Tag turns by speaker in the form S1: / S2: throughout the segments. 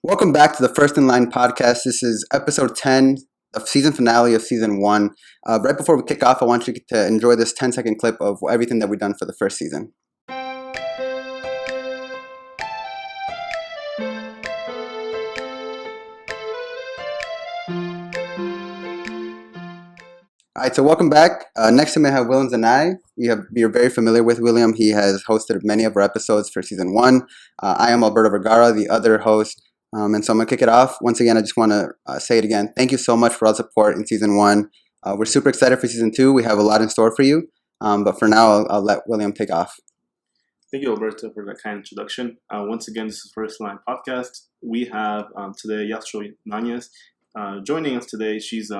S1: Welcome back to the First in Line podcast. This is episode 10 of season finale of season 1. Right before we kick off, I want you to enjoy this 10-second clip of everything that we've done for the first season. All right, so welcome back. Next to me, I have William Zanai. You're very familiar with William. He has hosted many of our episodes for season 1. I am Alberto Vergara, the other host. And so I'm going to kick it off. Once again, I just want to say it again. Thank you so much for all the support in season 1. We're super excited for season 2. We have a lot in store for you. But for now, I'll let William take off.
S2: Thank you, Alberto, for that kind introduction. Once again, this is First Line Podcast. We have today Yastril Nanez joining us today. She's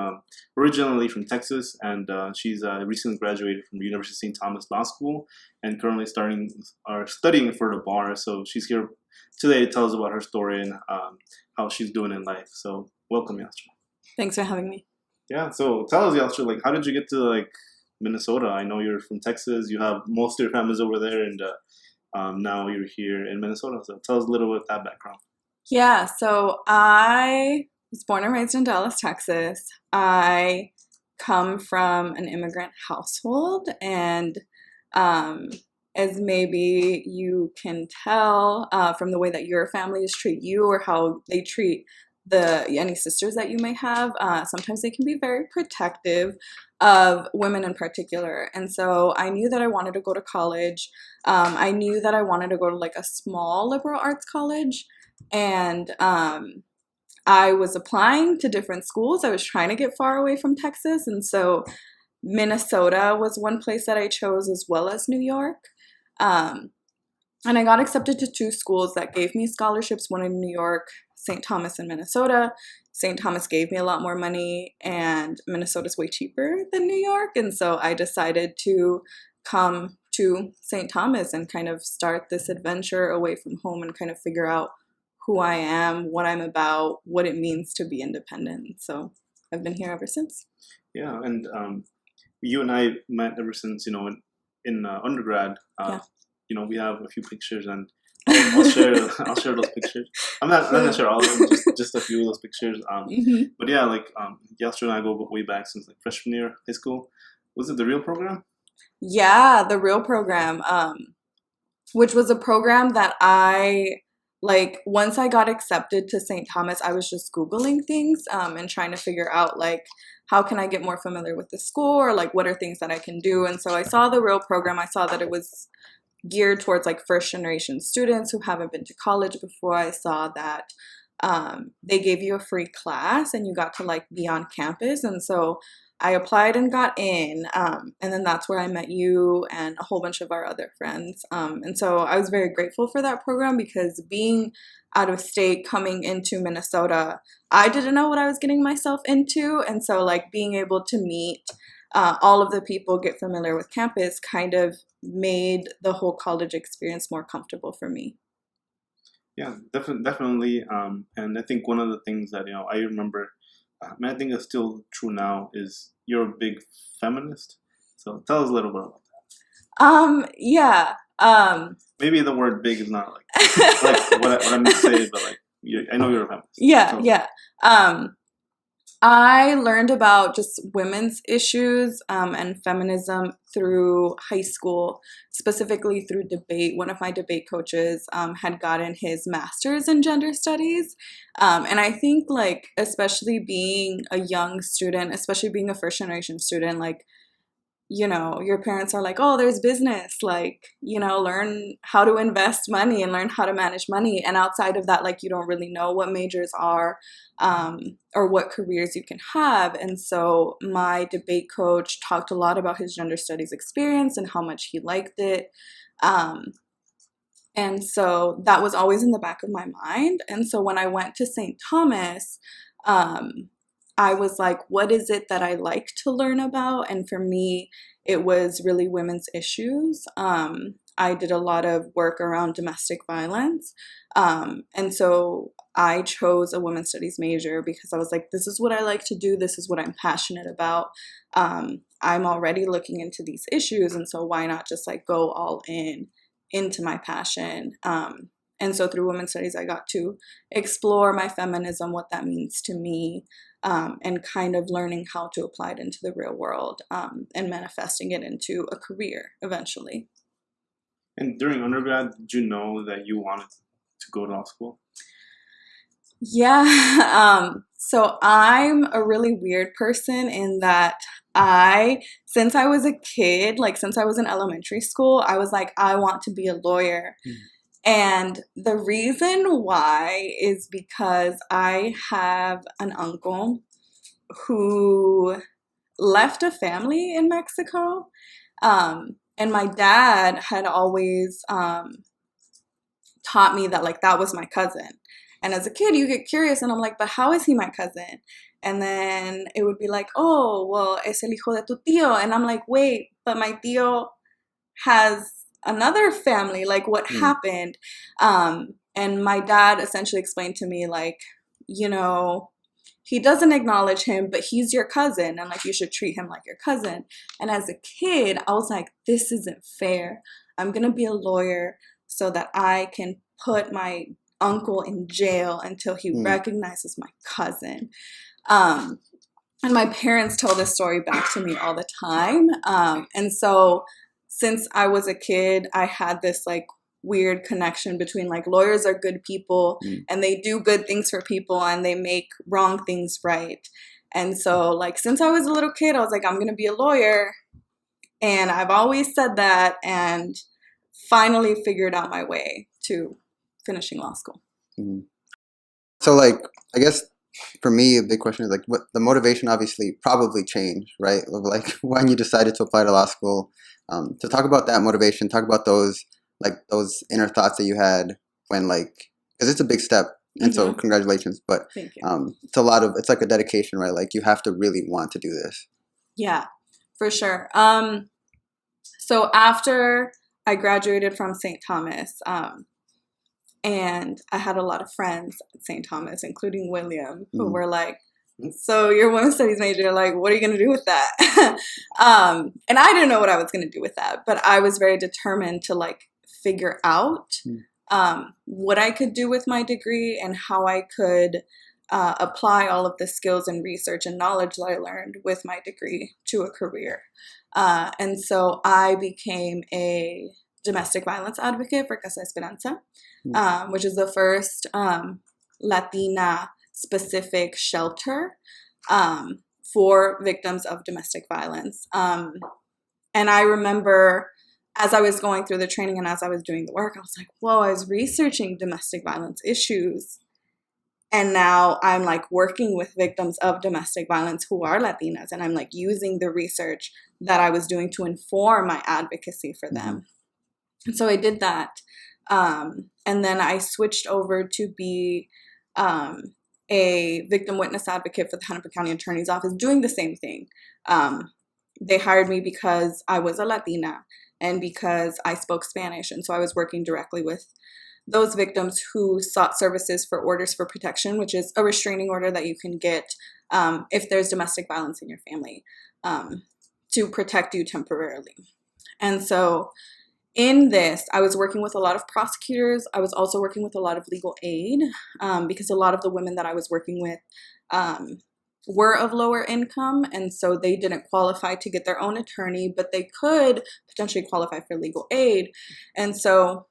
S2: originally from Texas, and she's recently graduated from the University of St. Thomas Law School and currently studying for the bar. So she's here today to tell us about her story and how she's doing in life. So welcome, Yastril.
S3: Thanks for having me.
S2: Yeah, so tell us, Yastril, how did you get to Minnesota? I know you're from Texas. You have most of your family's over there, and now you're here in Minnesota. So tell us a little bit about that background.
S3: Yeah, so I was born and raised in Dallas, Texas. I come from an immigrant household, and as maybe you can tell from the way that your families treat you or how they treat any sisters that you may have, sometimes they can be very protective of women in particular. And so I knew that I wanted to go to college. I knew that I wanted to go to a small liberal arts college, and I was applying to different schools. I was trying to get far away from Texas, and so Minnesota was one place that I chose, as well as New York. And I got accepted to 2 schools that gave me scholarships, one in New York, St. Thomas in Minnesota. St. Thomas gave me a lot more money, and Minnesota's way cheaper than New York. And so I decided to come to St. Thomas and kind of start this adventure away from home and kind of figure out who I am, what I'm about, what it means to be independent. So I've been here ever since.
S2: Yeah, and you and I met ever since, in undergrad. We have a few pictures, and I'll share those pictures. I'm not gonna share all of them, just a few of those pictures. But yeah, Yastril and I go way back since freshman year high school. Was it the Real program?
S3: Yeah, the Real program, which was a program that I once I got accepted to St. Thomas, I was just Googling things and trying to figure out how can I get more familiar with the school, or what are things that I can do. And so I saw the Real program. I saw that it was geared towards first generation students who haven't been to college before. I saw that they gave you a free class and you got to be on campus. And so I applied and got in, and then that's where I met you and a whole bunch of our other friends. And so I was very grateful for that program, because being out of state, coming into Minnesota, I didn't know what I was getting myself into. And so being able to meet all of the people, get familiar with campus, kind of made the whole college experience more comfortable for me.
S2: Yeah, definitely. And I think one of the things that, I remember, I think it's still true now, is you're a big feminist. So tell us a little bit about that.
S3: Yeah.
S2: Maybe the word big is not what I'm going to say, but I know you're a feminist.
S3: Yeah,
S2: so.
S3: Yeah. I learned about just women's issues and feminism through high school, specifically through debate. One of my debate coaches had gotten his master's in gender studies. And I think especially being a young student, especially being a first generation student, your parents are oh, there's business, learn how to invest money and learn how to manage money. And outside of that, you don't really know what majors are or what careers you can have. And so my debate coach talked a lot about his gender studies experience and how much he liked it. And so that was always in the back of my mind. And so when I went to St. Thomas, I was what is it that I like to learn about? And for me, it was really women's issues. I did a lot of work around domestic violence. And so I chose a women's studies major because I was this is what I like to do. This is what I'm passionate about. I'm already looking into these issues. And so why not just go all into my passion And so through women's studies, I got to explore my feminism, what that means to me, and kind of learning how to apply it into the real world, and manifesting it into a career eventually.
S2: And during undergrad, did you know that you wanted to go to law school?
S3: Yeah. So I'm a really weird person in that since I was a kid, like since I was in elementary school, I was like, I want to be a lawyer. And the reason why is because I have an uncle who left a family in Mexico. And my dad had always taught me that like that was my cousin. And as a kid, you get curious, and I'm like, but how is he my cousin? And then it would be like, oh, well, es el hijo de tu tío. And I'm like, wait, but my tío has another family. Like, what happened? And my dad essentially explained to me, like, you know, he doesn't acknowledge him, but he's your cousin, and like you should treat him like your cousin. And as a kid, I was like, this isn't fair. I'm gonna be a lawyer so that I can put my uncle in jail until he recognizes my cousin. And my parents tell this story back to me all the time. And so since I was a kid, I had this like weird connection between like lawyers are good people and they do good things for people and they make wrong things right. And so like since I was a little kid, I was like, I'm gonna be a lawyer. And I've always said that, and finally figured out my way to finishing law school.
S1: So like, I guess for me, a big question is like, what the motivation obviously probably changed, right? Like when you decided to apply to law school, to talk about that motivation, talk about those inner thoughts that you had when like, because it's a big step. And so congratulations, but
S3: Thank you.
S1: it's like a dedication, right? Like you have to really want to do this.
S3: Yeah, for sure. So after I graduated from St. Thomas, and I had a lot of friends at St. Thomas, including William, who were like, so you're a women's studies major, like, what are you going to do with that? And I didn't know what I was going to do with that, but I was very determined to like figure out what I could do with my degree and how I could apply all of the skills and research and knowledge that I learned with my degree to a career. And so I became a domestic violence advocate for Casa Esperanza, which is the first Latina specific shelter for victims of domestic violence. And I remember as I was going through the training and as I was doing the work, I was like, whoa, I was researching domestic violence issues. And now I'm like working with victims of domestic violence who are Latinas. And I'm like using the research that I was doing to inform my advocacy for them. And so I did that. And then I switched over to be a victim witness advocate for the Hennepin County Attorney's Office, doing the same thing. They hired me because I was a Latina and because I spoke Spanish. And so I was working directly with those victims who sought services for orders for protection, which is a restraining order that you can get if there's domestic violence in your family, to protect you temporarily. And so in this, I was working with a lot of prosecutors. I was also working with a lot of legal aid because a lot of the women that I was working with were of lower income. And so they didn't qualify to get their own attorney, but they could potentially qualify for legal aid. And so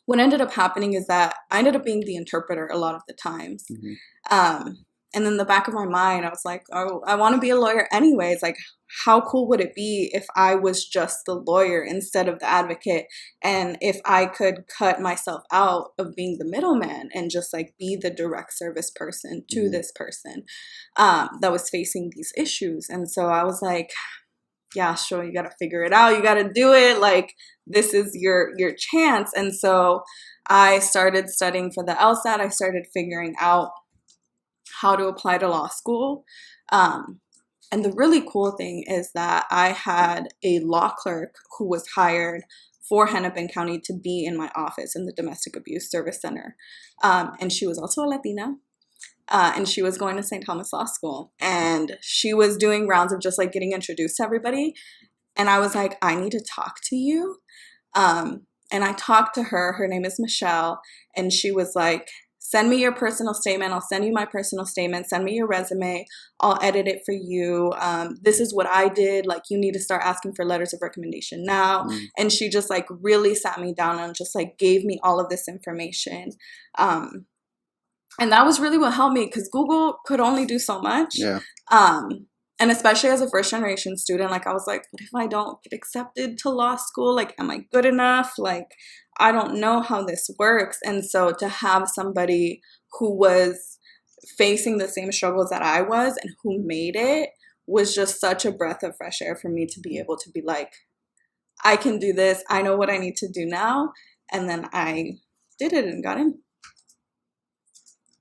S3: what ended up happening is that I ended up being the interpreter a lot of the times. And in the back of my mind, I was like, oh, I want to be a lawyer anyways. Like, how cool would it be if I was just the lawyer instead of the advocate? And if I could cut myself out of being the middleman and just like be the direct service person to this person that was facing these issues. And so I was like, yeah, sure, you got to figure it out. You got to do it. Like, this is your chance. And so I started studying for the LSAT. I started figuring out how to apply to law school. And the really cool thing is that I had a law clerk who was hired for Hennepin County to be in my office in the Domestic Abuse Service Center. And she was also a Latina. And she was going to St. Thomas Law School. And she was doing rounds of just like getting introduced to everybody. And I was like, I need to talk to you. And And I talked to her. Her name is Michelle. And she was like, send me your personal statement. I'll send you my personal statement. Send me your resume. I'll edit it for you. This is what I did. Like, you need to start asking for letters of recommendation now. And she just like really sat me down and just like gave me all of this information. And that was really what helped me, because Google could only do so much.
S1: Yeah.
S3: And especially as a first generation student, like I was like, what if I don't get accepted to law school? Like, am I good enough? Like, I don't know how this works. And so to have somebody who was facing the same struggles that I was and who made it was just such a breath of fresh air for me to be able to be like, I can do this. I know what I need to do now. And then I did it and got in.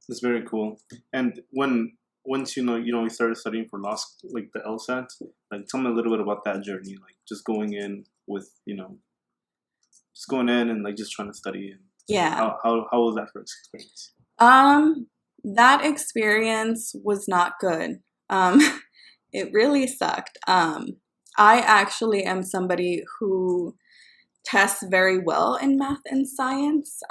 S2: That's very cool. And once you started studying for law school, like the LSAT, like tell me a little bit about that journey, like just going in with, just going in and like just trying to study. And
S3: Yeah.
S2: How was that first experience?
S3: That experience was not good. It really sucked. I actually am somebody who tests very well in math and science.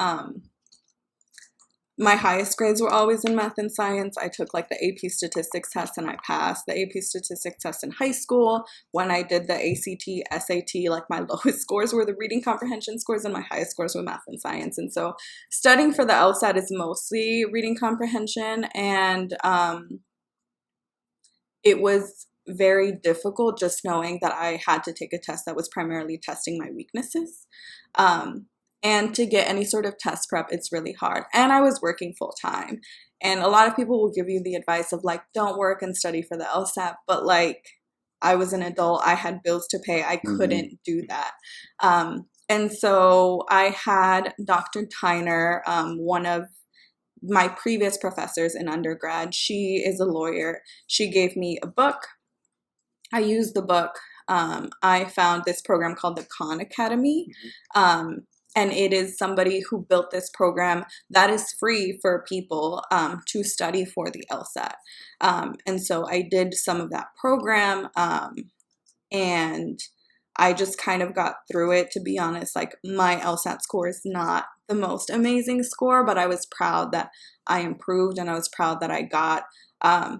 S3: My highest grades were always in math and science. I took like the AP statistics test and I passed the AP statistics test in high school. When I did the ACT, SAT, like my lowest scores were the reading comprehension scores and my highest scores were math and science. And so studying for the LSAT is mostly reading comprehension. And it was very difficult just knowing that I had to take a test that was primarily testing my weaknesses. And to get any sort of test prep, it's really hard. And I was working full time. And a lot of people will give you the advice of like, don't work and study for the LSAT. But like, I was an adult. I had bills to pay. I couldn't do that. And so I had Dr. Tyner, one of my previous professors in undergrad. She is a lawyer. She gave me a book. I used the book. I found this program called the Khan Academy. And it is somebody who built this program that is free for people to study for the LSAT. And so I did some of that program and I just kind of got through it, to be honest. Like, my LSAT score is not the most amazing score, but I was proud that I improved and I was proud that I got a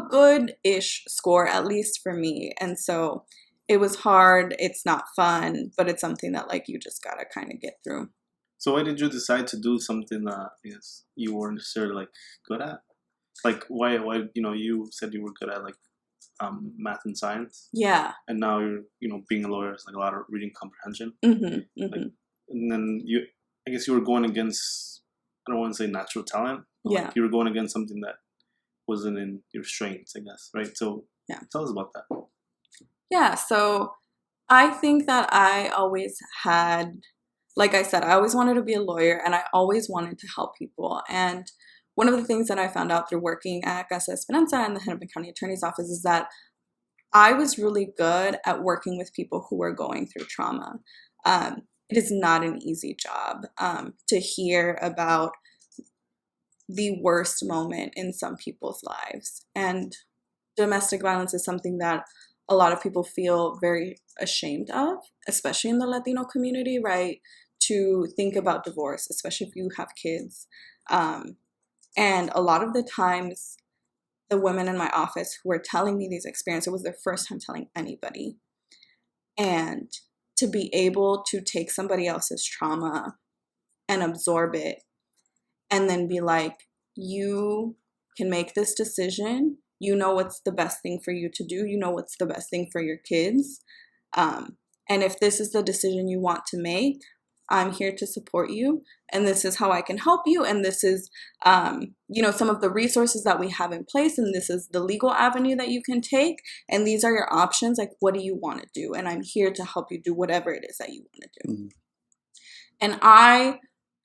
S3: good-ish score, at least for me. And so it was hard, it's not fun, but it's something that like you just gotta kind of get through.
S2: So why did you decide to do something that you weren't necessarily like good at? Like why you said you were good at like math and science.
S3: Yeah.
S2: And now you're being a lawyer is like a lot of reading comprehension. Like, and then I guess you were going against, I don't want to say natural talent.
S3: Yeah.
S2: Like you were going against something that wasn't in your strengths, I guess, right? So
S3: yeah,
S2: tell us about that.
S3: Yeah, so I think that I always had, like I said, I always wanted to be a lawyer and I always wanted to help people. And one of the things that I found out through working at Casa Esperanza and the Hennepin County Attorney's Office is that I was really good at working with people who were going through trauma. It is not an easy job to hear about the worst moment in some people's lives. And domestic violence is something that a lot of people feel very ashamed of, especially in the Latino community, right? To think about divorce, especially if you have kids. And a lot of the times, the women in my office who were telling me these experiences, it was their first time telling anybody. And to be able to take somebody else's trauma and absorb it, and then be like, you can make this decision. You know what's the best thing for you to do. You know what's the best thing for your kids. And if this is the decision you want to make, I'm here to support you. And this is how I can help you. And this is, some of the resources that we have in place. And this is the legal avenue that you can take. And these are your options. Like, what do you want to do? And I'm here to help you do whatever it is that you want to do. And I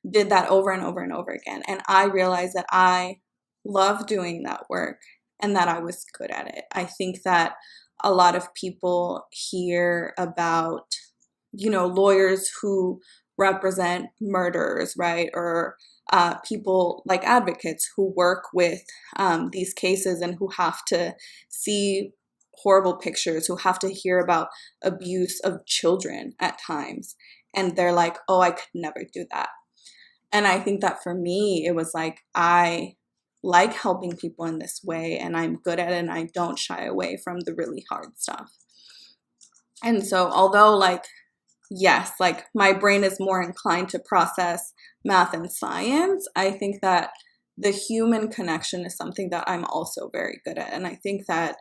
S3: did that over and over and over again. And I realized that I love doing that work and that I was good at it. I think that a lot of people hear about, lawyers who represent murderers, right? Or people like advocates who work with these cases and who have to see horrible pictures, who have to hear about abuse of children at times. and they're like, oh, I could never do that. And I think that for me, it was like, I like helping people in this way, and I'm good at it, and I don't shy away from the really hard stuff. And so although like, yes, like my brain is more inclined to process math and science, I think that the human connection is something that I'm also very good at. And I think that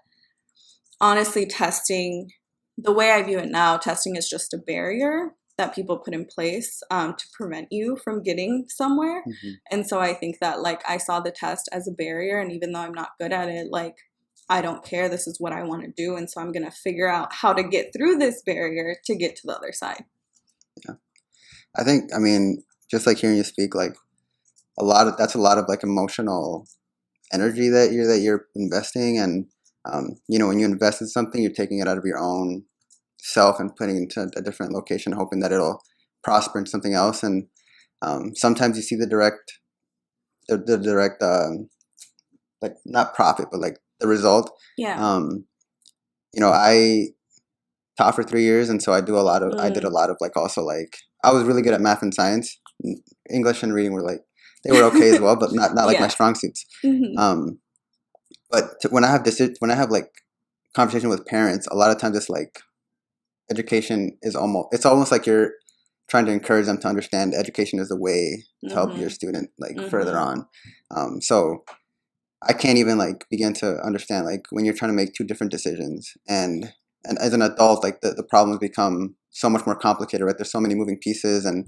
S3: honestly, testing, the way I view it now, testing is just a barrier that people put in place to prevent you from getting somewhere.
S1: Mm-hmm.
S3: And so I think that like I saw the test as a barrier, and even though I'm not good at it, like I don't care. This is what I want to do. And so I'm going to figure out how to get through this barrier to get to the other side.
S1: Yeah. I think, I mean, just like hearing you speak, like that's a lot of like emotional energy that you're investing. And, you know, when you invest in something, you're taking it out of your own self and putting it into a different location, hoping that it'll prosper into something else. And sometimes you see the direct, like not profit, but like the result.
S3: Yeah.
S1: You know, I taught for 3 years, and so I did a lot of like also like I was really good at math and science. English and reading were like they were okay as well, but not like my
S3: Yeah.
S1: strong suits.
S3: Mm-hmm.
S1: But when I have like conversation with parents, a lot of times it's like education is almost like you're trying to encourage them to understand education is a way to help your student like further on. So I can't even like begin to understand like when you're trying to make two different decisions, and as an adult, like the problems become so much more complicated, right? There's so many moving pieces, and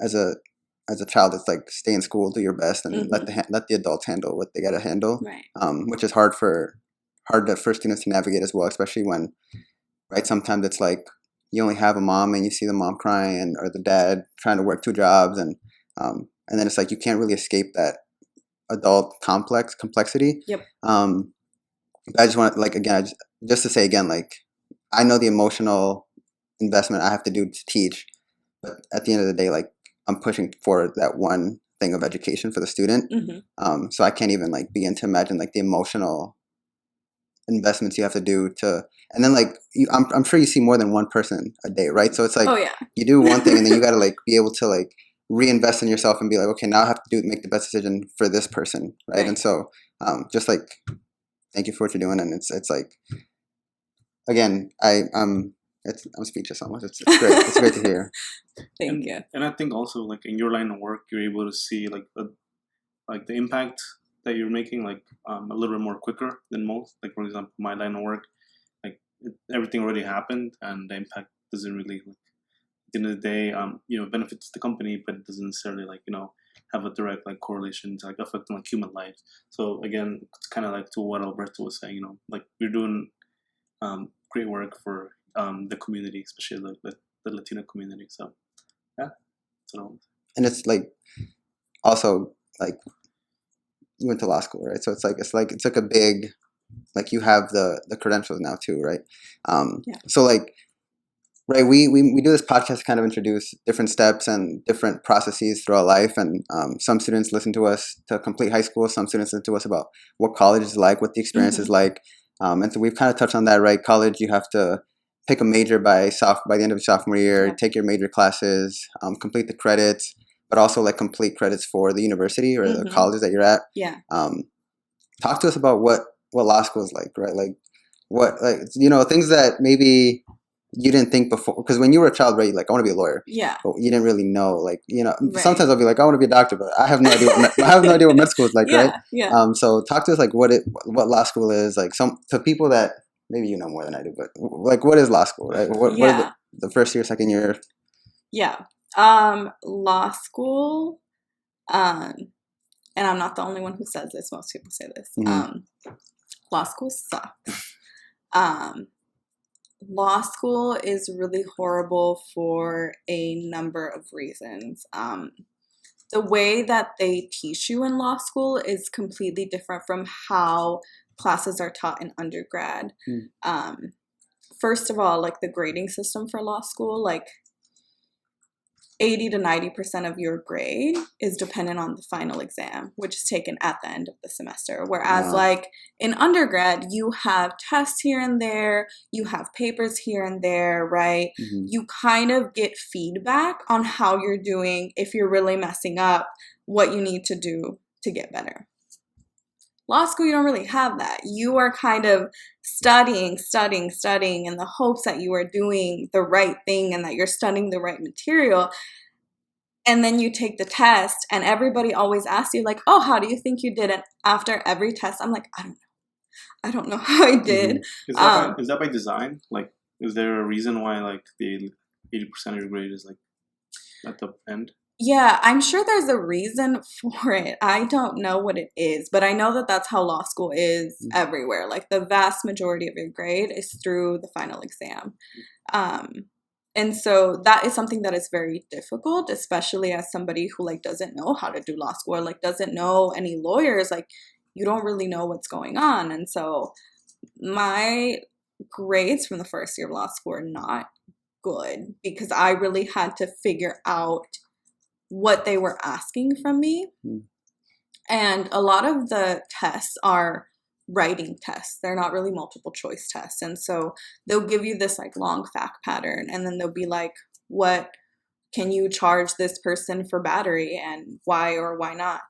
S1: as a child, it's like stay in school, do your best, and let the adults handle what they got to handle,
S3: Right.
S1: Which is hard for students to navigate as well, especially when, right? Sometimes it's like you only have a mom, and you see the mom crying, or the dad trying to work two jobs, and then it's like you can't really escape that adult complexity.
S3: Yep.
S1: I just want to like again, just to say again, like I know the emotional investment I have to do to teach, but at the end of the day, like I'm pushing for that one thing of education for the student. So I can't even like begin to imagine like the emotional investments you have to do to, and then like I'm sure you see more than one person a day, right? So it's like
S3: Oh, yeah.
S1: you do one thing, and then you got to like be able to like reinvest in yourself and be like, okay, now I have to make the best decision for this person, right? And so just like thank you for what you're doing, and it's like again, I'm speechless almost. It's great. It's great to hear.
S3: Thank you.
S2: And I think also like in your line of work, you're able to see like the impact that you're making like a little bit more quicker than most. Like for example, my line of work, like everything already happened, and the impact doesn't really like at the end of the day, you know, benefits the company, but it doesn't necessarily like, you know, have a direct like correlation to like affecting like human lives. So again, it's kind of like to what Alberto was saying, you know, like you're doing great work for the community, especially the Latino community. So yeah, so.
S1: And it's like also like you went to law school, right? So it's like a big, like you have the credentials now too, right? So like, right, we do this podcast to kind of introduce different steps and different processes throughout life, and some students listen to us to complete high school. Some students listen to us about what college is like, what the experience is like, and so we've kind of touched on that, right? College, you have to pick a major by the end of your sophomore year, take your major classes, complete the credits, but also like complete credits for the university or the colleges that you're at.
S3: Yeah.
S1: Talk to us about what law school is like, right? Like what, like, you know, things that maybe you didn't think before, because when you were a child, right, like I want to be a lawyer.
S3: Yeah.
S1: But you didn't really know, like, you know, sometimes I'll be like, I want to be a doctor, but I have no idea. I have no idea what med school is like, right?
S3: Yeah.
S1: So talk to us like what law school is, like to people that maybe you know more than I do, but like what is law school, right? What are the first year, second year?
S3: Yeah. Law school, and I'm not the only one who says this. Most people say this. Law school sucks. Law school is really horrible for a number of reasons. The way that they teach you in law school is completely different from how classes are taught in undergrad. First of all, like the grading system for law school, like 80 to 90% of your grade is dependent on the final exam, which is taken at the end of the semester. Whereas like in undergrad, you have tests here and there, you have papers here and there, right? You kind of get feedback on how you're doing. If you're really messing up, what you need to do to get better. Law school, you don't really have that. You are kind of studying in the hopes that you are doing the right thing and that you're studying the right material. And then you take the test and everybody always asks you like, oh, how do you think you did it? After every test, I'm like, I don't know. I don't know how I did.
S2: Is that by design? Like, is there a reason why like the 80% of your grade is like at the end?
S3: Yeah, I'm sure there's a reason for it. I don't know what it is, but I know that that's how law school is everywhere. Like the vast majority of your grade is through the final exam. And so that is something that is very difficult, especially as somebody who like doesn't know how to do law school or like doesn't know any lawyers. Like you don't really know what's going on. And so my grades from the first year of law school are not good because I really had to figure out what they were asking from me. And a lot of the tests are writing tests. They're not really multiple choice tests. And so they'll give you this like long fact pattern and then they'll be like, what can you charge this person for battery and why or why not?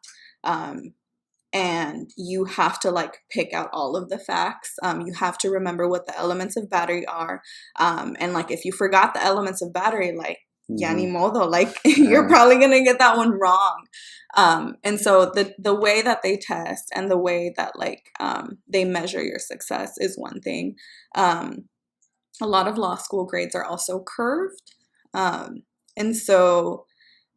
S3: And you have to like pick out all of the facts. You have to remember what the elements of battery are. And like if you forgot the elements of battery, like ya ni modo, like you're probably gonna get that one wrong. And so the way that they test and the way that like they measure your success is one thing. A lot of law school grades are also curved. And so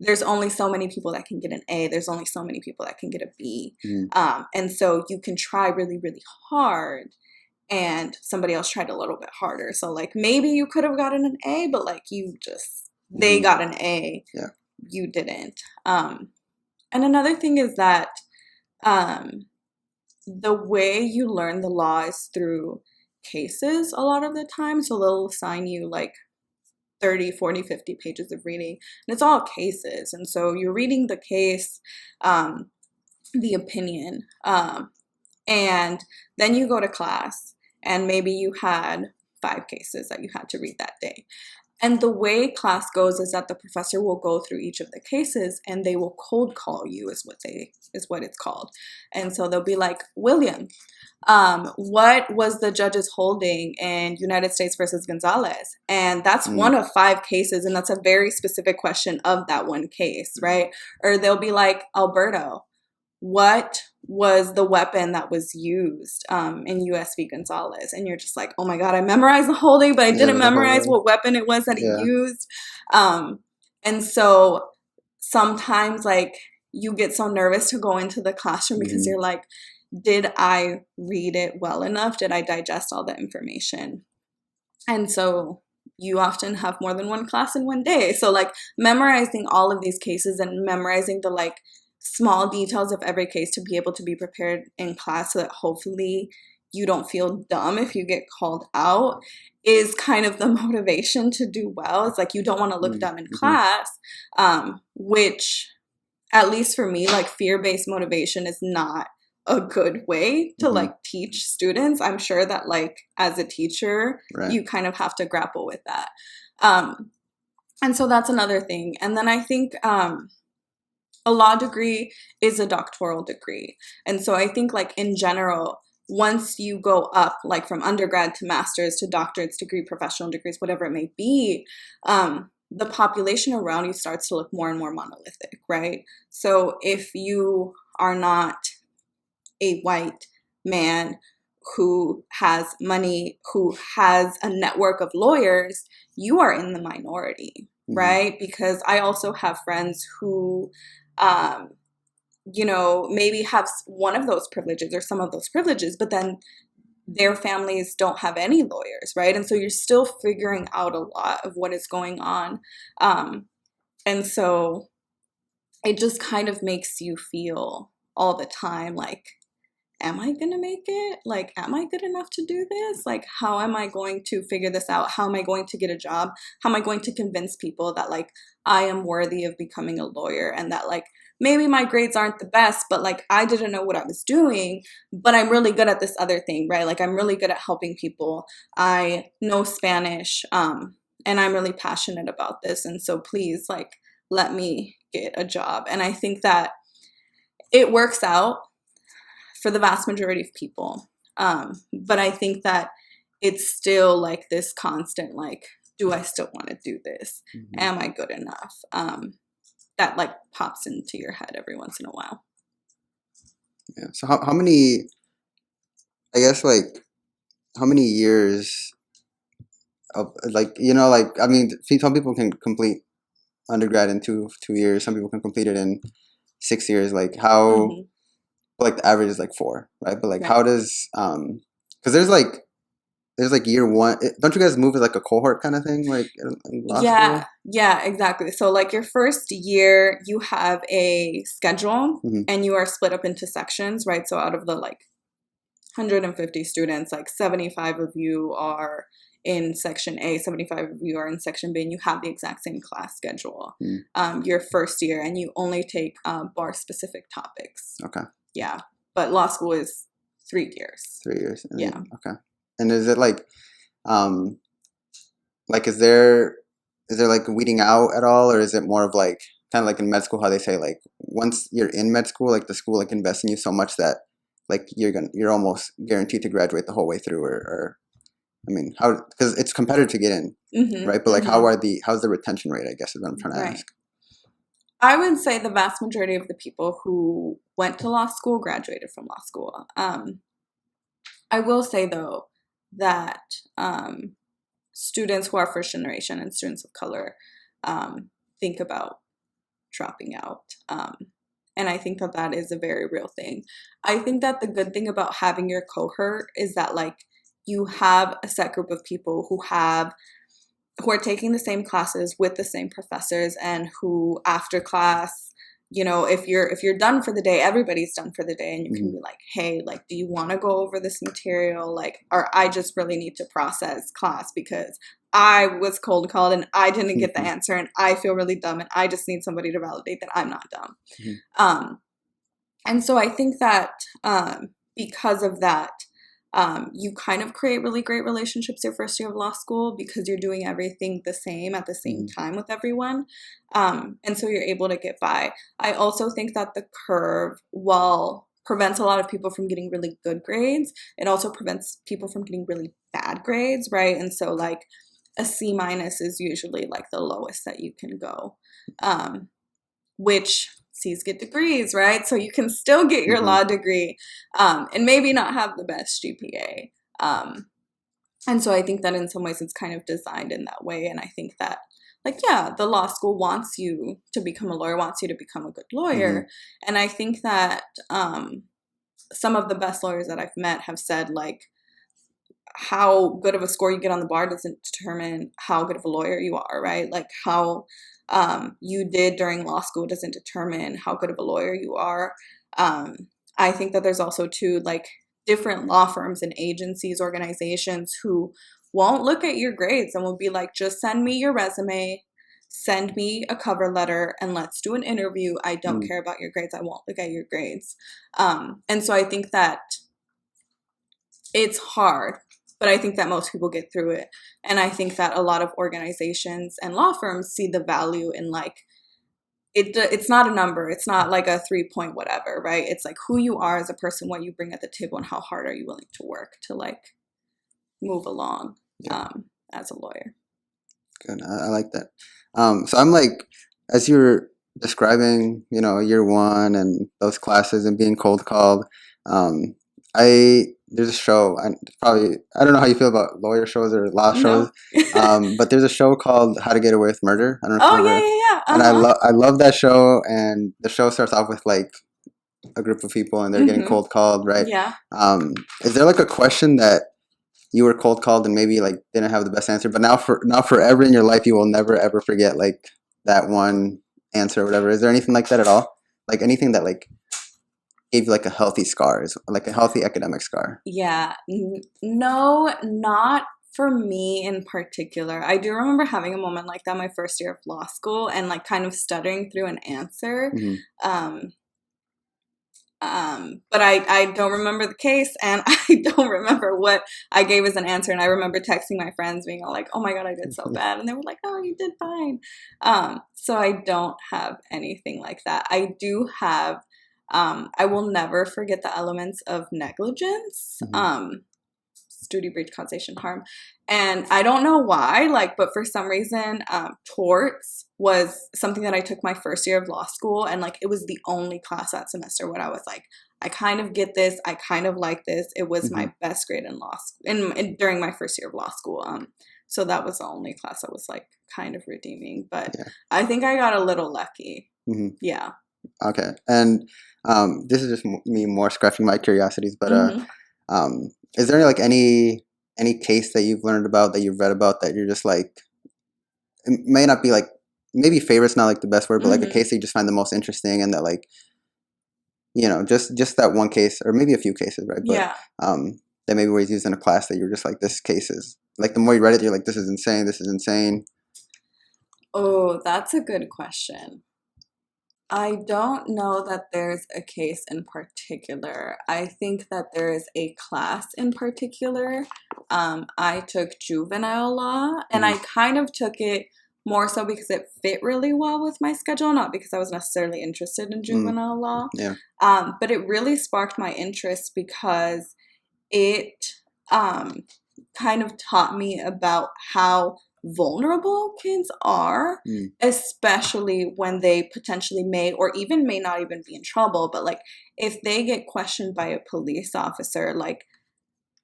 S3: there's only so many people that can get an A. There's only so many people that can get a B. And so you can try really, really hard and somebody else tried a little bit harder. So like maybe you could have gotten an A, but like they got an A.
S1: Yeah.
S3: You didn't. And another thing is that the way you learn the law is through cases a lot of the time. So they'll assign you like 30, 40, 50 pages of reading. And it's all cases. And so you're reading the case, the opinion, and then you go to class and maybe you had 5 cases that you had to read that day. And the way class goes is that the professor will go through each of the cases and they will cold call you is what it's called. And so they'll be like, William, what was the judge's holding in United States versus Gonzalez? And that's one of 5 cases. And that's a very specific question of that one case, right? Or they'll be like, Alberto, what was the weapon that was used in U.S. v. Gonzalez? And you're just like, oh my God, I memorized the holding, but I didn't memorize what weapon it was that he used. And so sometimes like you get so nervous to go into the classroom because you're like, did I read it well enough? Did I digest all the information? And so you often have more than one class in one day. So like memorizing all of these cases and memorizing the like small details of every case to be able to be prepared in class so that hopefully you don't feel dumb if you get called out is kind of the motivation to do well. It's like you don't want to look dumb in class, which at least for me, like fear-based motivation is not a good way to like teach students. I'm sure that like as a teacher, you kind of have to grapple with that. And so that's another thing. And then I think a law degree is a doctoral degree. And so I think like in general, once you go up like from undergrad to master's to doctorate's degree, professional degrees, whatever it may be, the population around you starts to look more and more monolithic, right? So if you are not a white man who has money, who has a network of lawyers, you are in the minority, right? Because I also have friends who you know, maybe have one of those privileges or some of those privileges, but then their families don't have any lawyers, right? And so you're still figuring out a lot of what is going on. And so it just kind of makes you feel all the time like am I going to make it? Like, am I good enough to do this? Like, how am I going to figure this out? How am I going to get a job? How am I going to convince people that, like, I am worthy of becoming a lawyer, and that, like, maybe my grades aren't the best, but, like, I didn't know what I was doing, but I'm really good at this other thing, right? Like, I'm really good at helping people. I know Spanish, and I'm really passionate about this. And so please, like, let me get a job. And I think that it works out for the vast majority of people. But I think that it's still like this constant, like, do I still want to do this?
S1: Mm-hmm.
S3: Am I good enough? That like pops into your head every once in a while.
S1: Yeah. So how many, I guess, like, how many years of, like, you know, like, I mean, some people can complete undergrad in 2 years. Some people can complete it in 6 years. Like, how,
S3: Mhm.
S1: like, the average is like 4, right? But like,
S3: Right.
S1: how does, because there's like year one. Don't you guys move as like a cohort kind of thing, like in law school?
S3: Yeah, exactly. So like your first year, you have a schedule
S1: Mhm.
S3: and you are split up into sections, right? So out of the like 150 students, like 75 of you are in section A, 75 of you are in section B, and you have the exact same class schedule your first year, and you only take bar specific topics.
S1: Okay.
S3: Yeah. But law school is 3 years.
S1: 3 years. And
S3: Yeah.
S1: then, okay. And is it um, like, is there like weeding out at all, or is it more of like kind of like in med school how they say, like, once you're in med school, like the school like invests in you so much that like you're almost guaranteed to graduate the whole way through, or I mean, how, because it's competitive to get in, right? But like, how's the retention rate, I guess, is what I'm trying to ask.
S3: I would say the vast majority of the people who went to law school graduated from law school. I will say, though, that students who are first generation and students of color think about dropping out. And I think that that is a very real thing. I think that the good thing about having your cohort is that, like, you have a set group of people who are taking the same classes with the same professors, and who after class, you know, if you're done for the day, everybody's done for the day, and you can be like, hey, like, do you want to go over this material? Like, or I just really need to process class because I was cold called and I didn't get the answer and I feel really dumb and I just need somebody to validate that I'm not dumb. And so I think that because of that, you kind of create really great relationships your first year of law school because you're doing everything the same at the same time with everyone. And so you're able to get by. I also think that the curve, while prevents a lot of people from getting really good grades, it also prevents people from getting really bad grades, right? And so like a C- is usually like the lowest that you can go, which C's get degrees, right? So you can still get your law degree and maybe not have the best GPA. And so I think that in some ways it's kind of designed in that way. And I think that, like, yeah, the law school wants you to become a lawyer, wants you to become a good lawyer. And I think that some of the best lawyers that I've met have said, like, how good of a score you get on the bar doesn't determine how good of a lawyer you are, right? Like, how you did during law school doesn't determine how good of a lawyer you are. I think that there's also, too, like, different law firms and agencies, organizations who won't look at your grades and will be like, just send me your resume, send me a cover letter, and let's do an interview. I don't care about your grades. I won't look at your grades. And so I think that it's hard, but I think that most people get through it. And I think that a lot of organizations and law firms see the value in, like, it's not a number. It's not like a 3-point whatever, right? It's like who you are as a person, what you bring at the table, and how hard are you willing to work to, like, move along as a lawyer.
S1: Good. I like that. So I'm like, as you're describing, you know, year one and those classes and being cold called, there's a show. I don't know how you feel about lawyer shows or law shows, but there's a show called How to Get Away with Murder. I don't know if you ever,
S3: Yeah.
S1: And I love that show. And the show starts off with like a group of people and they're getting cold called, right?
S3: Yeah.
S1: Is there like a question that you were cold called and maybe like didn't have the best answer, but now forever in your life you will never ever forget like that one answer or whatever? Is there anything like that at all? Like anything that like gave you like a healthy scar, like a healthy academic scar?
S3: Yeah. No, not for me in particular. I do remember having a moment like that my first year of law school and like kind of stuttering through an answer. Um, but I don't remember the case and I don't remember what I gave as an answer. And I remember texting my friends being all like, oh my God, I did so bad. And they were like, no, you did fine. So I don't have anything like that. I do have, I will never forget the elements of negligence. Duty, breach, causation, harm. And I don't know why, like, but for some reason, torts was something that I took my first year of law school. And like, it was the only class that semester where I was like, I kind of get this. I kind of like this. It was my best grade in law school during my first year of law school. So that was the only class that was like kind of redeeming, but I think I got a little lucky. Yeah.
S1: Okay. And this is just me more scratching my curiosities, but is there like any case that you've learned about, that you've read about, that you're just like, it may not be like, maybe favorite's not like the best word, but like a case that you just find the most interesting, and that like, you know, just that one case, or maybe a few cases, right? But that maybe was used in a class that you're just like, this case is like, the more you read it, you're like, this is insane, this is insane.
S3: Oh, that's a good question. I don't know that there's a case in particular. I think that there is a class in particular. I took juvenile law, and I kind of took it more so because it fit really well with my schedule, not because I was necessarily interested in juvenile law.
S1: Yeah.
S3: But it really sparked my interest because it kind of taught me about how vulnerable kids are, especially when they potentially may or even may not even be in trouble, but like if they get questioned by a police officer, like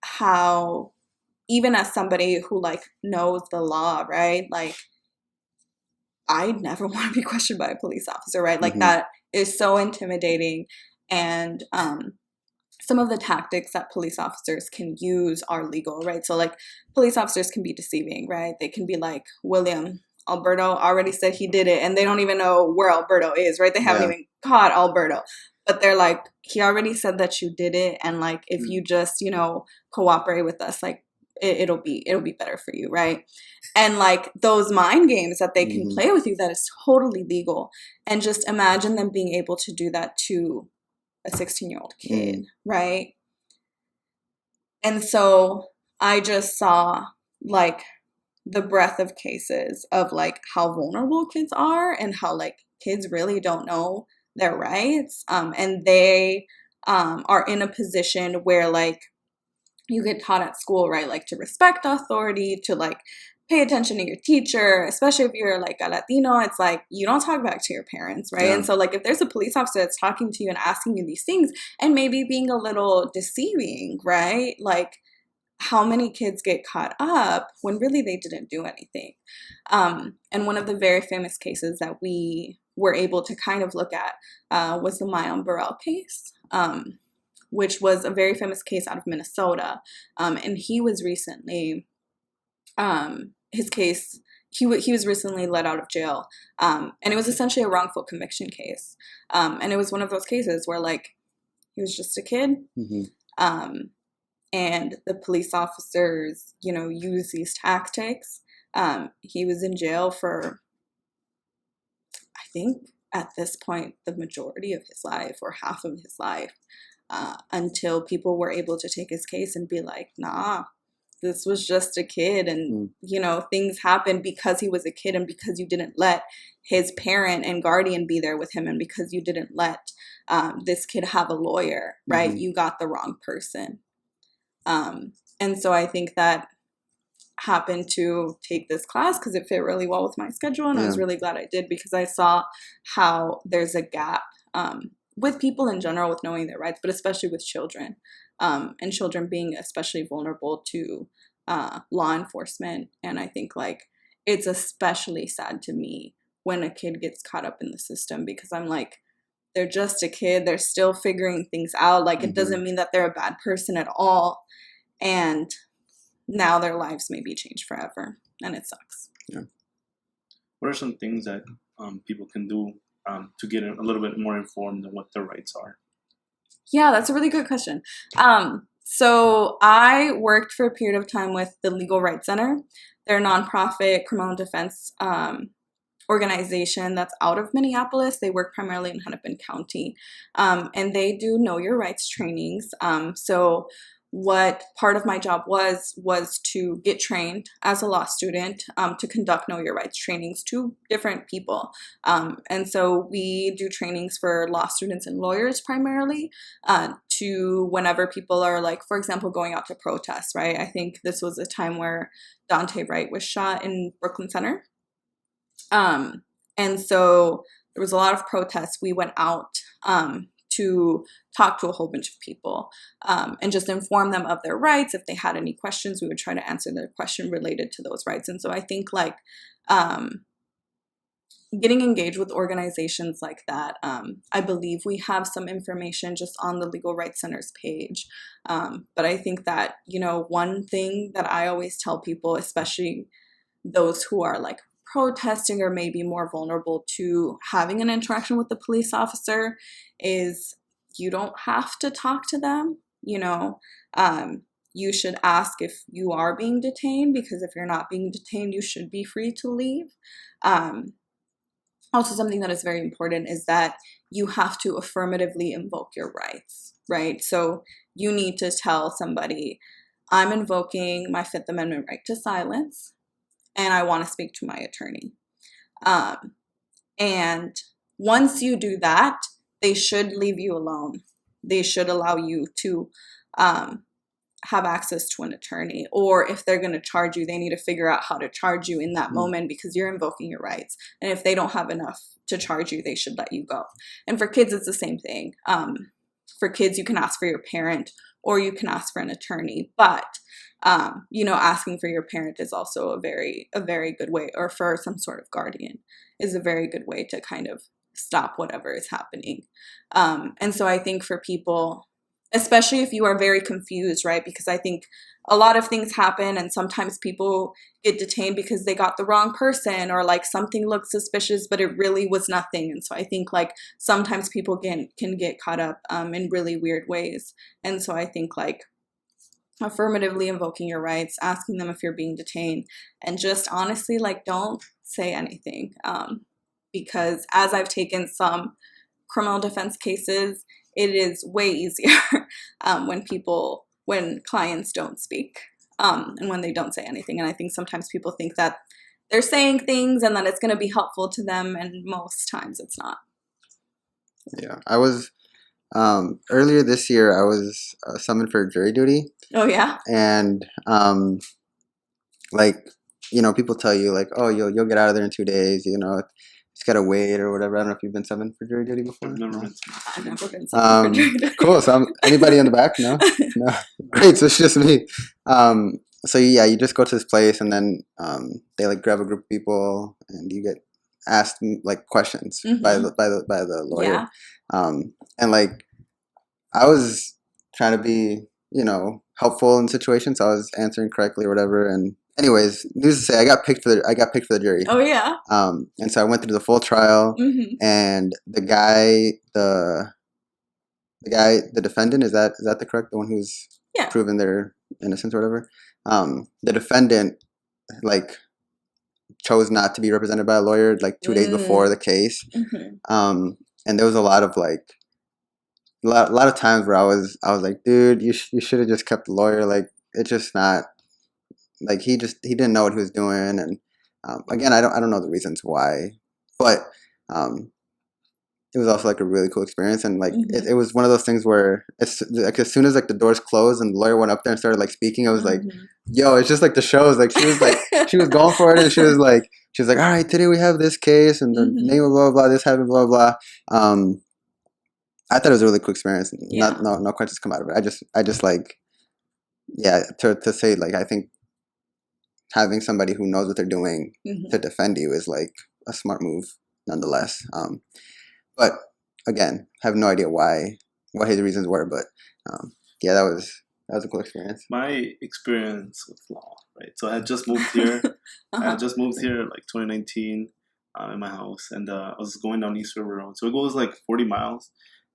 S3: how, even as somebody who like knows the law, right, like I'd never want to be questioned by a police officer, right? Like that is so intimidating. And some of the tactics that police officers can use are legal, right? So like police officers can be deceiving, right? They can be like, William, Alberto already said he did it, and they don't even know where Alberto is, right? They haven't even caught Alberto, but they're like, he already said that you did it, and like if you just, you know, cooperate with us, like it'll be better for you, right? And like those mind games that they can play with you, that is totally legal. And just imagine them being able to do that to a 16-year-old kid, right? And so I just saw like the breadth of cases of like how vulnerable kids are and how like kids really don't know their rights, and they are in a position where like you get taught at school, right, like to respect authority, to like pay attention to your teacher, especially if you're like a Latino. It's like you don't talk back to your parents, right? And so like if there's a police officer that's talking to you and asking you these things and maybe being a little deceiving, right, like how many kids get caught up when really they didn't do anything. And one of the very famous cases that we were able to kind of look at was the Mayan Burrell case, which was a very famous case out of Minnesota. And he was recently, his case, he was recently let out of jail. And it was essentially a wrongful conviction case. And it was one of those cases where like, he was just a kid. And the police officers, you know, use these tactics. He was in jail for, I think at this point, the majority of his life or half of his life. Until people were able to take his case and be like, nah, this was just a kid. And, you know, things happened because he was a kid and because you didn't let his parent and guardian be there with him and because you didn't let this kid have a lawyer, right? You got the wrong person. And so I think that happened to take this class because it fit really well with my schedule. And I was really glad I did because I saw how there's a gap with people in general with knowing their rights, but especially with children, and children being especially vulnerable to law enforcement. And I think like it's especially sad to me when a kid gets caught up in the system because I'm like, they're just a kid. They're still figuring things out. Like it doesn't mean that they're a bad person at all. And now their lives may be changed forever. And it sucks.
S2: Yeah. What are some things that people can do to get a little bit more informed on what their rights are?
S3: Yeah, that's a really good question. So I worked for a period of time with the Legal Rights Center. They're a nonprofit criminal defense organization that's out of Minneapolis. They work primarily in Hennepin County, and they do Know Your Rights trainings. So what part of my job was to get trained as a law student to conduct Know Your Rights trainings to different people. And so we do trainings for law students and lawyers primarily to whenever people are like, for example, going out to protest, right? I think this was a time where Dante Wright was shot in Brooklyn Center. And so there was a lot of protests. We went out to talk to a whole bunch of people and just inform them of their rights. If they had any questions, we would try to answer their question related to those rights. And so I think like getting engaged with organizations like that, I believe we have some information just on the Legal Rights Center's page. But I think that, you know, one thing that I always tell people, especially those who are like protesting or maybe more vulnerable to having an interaction with the police officer, is you don't have to talk to them, you know. You should ask if you are being detained, because if you're not being detained, you should be free to leave. Also, something that is very important is that you have to affirmatively invoke your rights, right? So you need to tell somebody, I'm invoking my Fifth Amendment right to silence, and I want to speak to my attorney. And once you do that, they should leave you alone. They should allow you to have access to an attorney. Or if they're going to charge you, they need to figure out how to charge you in that moment, because you're invoking your rights. And if they don't have enough to charge you, they should let you go. And for kids, it's the same thing. For kids, you can ask for your parent or you can ask for an attorney. But you know, asking for your parent is also a very good way, or for some sort of guardian is a very good way to kind of stop whatever is happening. And so I think for people, especially if you are very confused, right? Because I think a lot of things happen and sometimes people get detained because they got the wrong person, or like something looked suspicious, but it really was nothing. And so I think like sometimes people can get caught up in really weird ways. And so I think like affirmatively invoking your rights, asking them if you're being detained, and just honestly, like, don't say anything. Because as I've taken some criminal defense cases, it is way easier when clients don't speak, and when they don't say anything. And I think sometimes people think that they're saying things and that it's going to be helpful to them, and most times it's not.
S1: Yeah, I was earlier this year. I was summoned for jury duty.
S3: Oh yeah.
S1: And like, you know, people tell you like, oh, you'll get out of there in 2 days. You know, just gotta wait or whatever. I don't know if you've been summoned for jury duty before.
S2: I've never
S1: No?
S3: I've never been summoned for jury duty.
S1: Cool. So anybody in the back? No, no. Great. So it's just me. So yeah, you just go to this place, and then they like grab a group of people, and you get asked like questions by the lawyer.
S3: Yeah.
S1: And like I was trying to be, you know, helpful in situations. So I was answering correctly or whatever. And anyways, news to say, I got picked for the jury.
S3: Oh yeah.
S1: And so I went through the full trial, and the defendant, is that the correct, the one who's proven their innocence or whatever? The defendant like chose not to be represented by a lawyer like 2 days before the case. And there was a lot of like a lot of times where I was like, dude, you should have just kept the lawyer. Like, it's just not like he didn't know what he was doing. And again, I don't know the reasons why, but it was also like a really cool experience. And like it was one of those things where it's like as soon as like the doors closed and the lawyer went up there and started like speaking, I was like, yo, it's just like the shows. Like she was like she was going for it, and she was like, all right, today we have this case and the name of blah blah, this happened, blah blah. I thought it was a really cool experience. Yeah. No questions come out of it. I just like, yeah, to say like, I think having somebody who knows what they're doing to defend you is like a smart move nonetheless. But again, I have no idea what his reasons were, but yeah, that was a cool experience.
S2: My experience with law, right? So I had just moved here. I had just moved here like 2019 in my house, and I was going down East River Road. So it goes like 40 miles,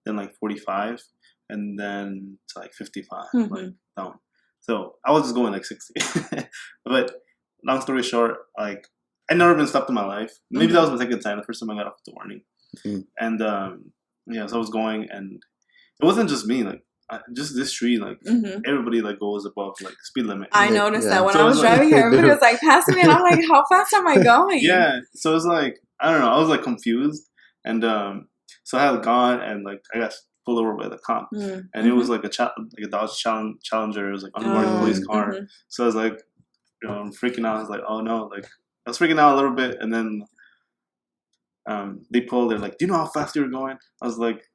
S2: then like 45. and then to like 55,
S3: Mhm.
S2: like down. So I was just going like 60. But long story short, like I'd never been stopped in my life. Maybe that was my second time. The first time I got off the warning, and so I was going, and it wasn't just me. Like just this street, like everybody like goes above like speed limit.
S3: I noticed
S1: Yeah.
S3: that when
S2: So
S3: I
S2: it
S3: was
S2: was like-
S3: driving here, everybody was like passing me, and I'm like, how fast am I going?
S2: Yeah, so it's like I don't know. I was like confused, and so I had gone and like I got pulled over by the cop, and it was like a Dodge Challenger. It was like underguard police car. So I was like, I'm freaking out. I was like, oh no, like I was freaking out a little bit, and then they pulled. They're like, do you know how fast you were going? I was like,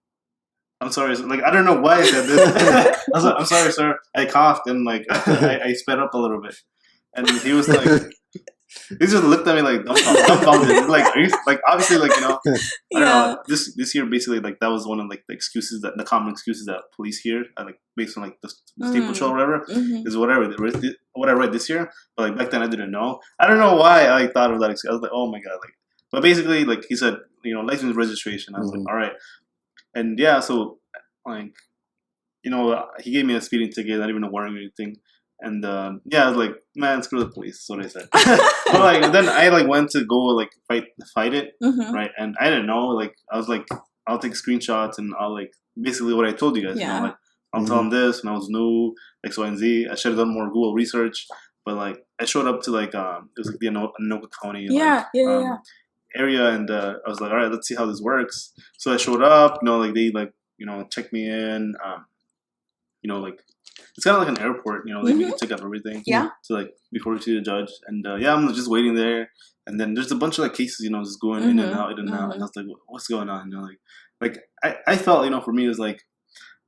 S2: I'm sorry. Like I don't know why I said this. I was like, I'm sorry, sir. I coughed and like I sped up a little bit, and he was like. He just looked at me like dumbfounded. Like, are you like obviously like I don't know. This year basically like that was one of like the excuses that the common excuses that police hear like based on like the state patrol or whatever is what I read this year. But like back then I didn't know. I don't know why I thought of that excuse. I was like, oh my god, like. But basically like he said, license registration. I was like, all right, and yeah, so like he gave me a speeding ticket, not even a warning or anything. And I was like, man, screw the police. That's what I said. But like, then I like went to go like fight it, right? And I didn't know. Like, I was like, I'll take screenshots and I'll like basically what I told you guys. Like I'll tell them this, and I was new X, Y, and Z. I should have done more Google research, but like I showed up to like it was like the Anoka County area, and I was like, all right, let's see how this works. So I showed up. Like they like checked me in. Like. It's kind of like an airport, they make you check up everything.
S3: Yeah.
S2: So like before we see the judge, and I'm just waiting there, and then there's a bunch of like cases, just going in and out, and I was like, what's going on? Like I felt, for me it was like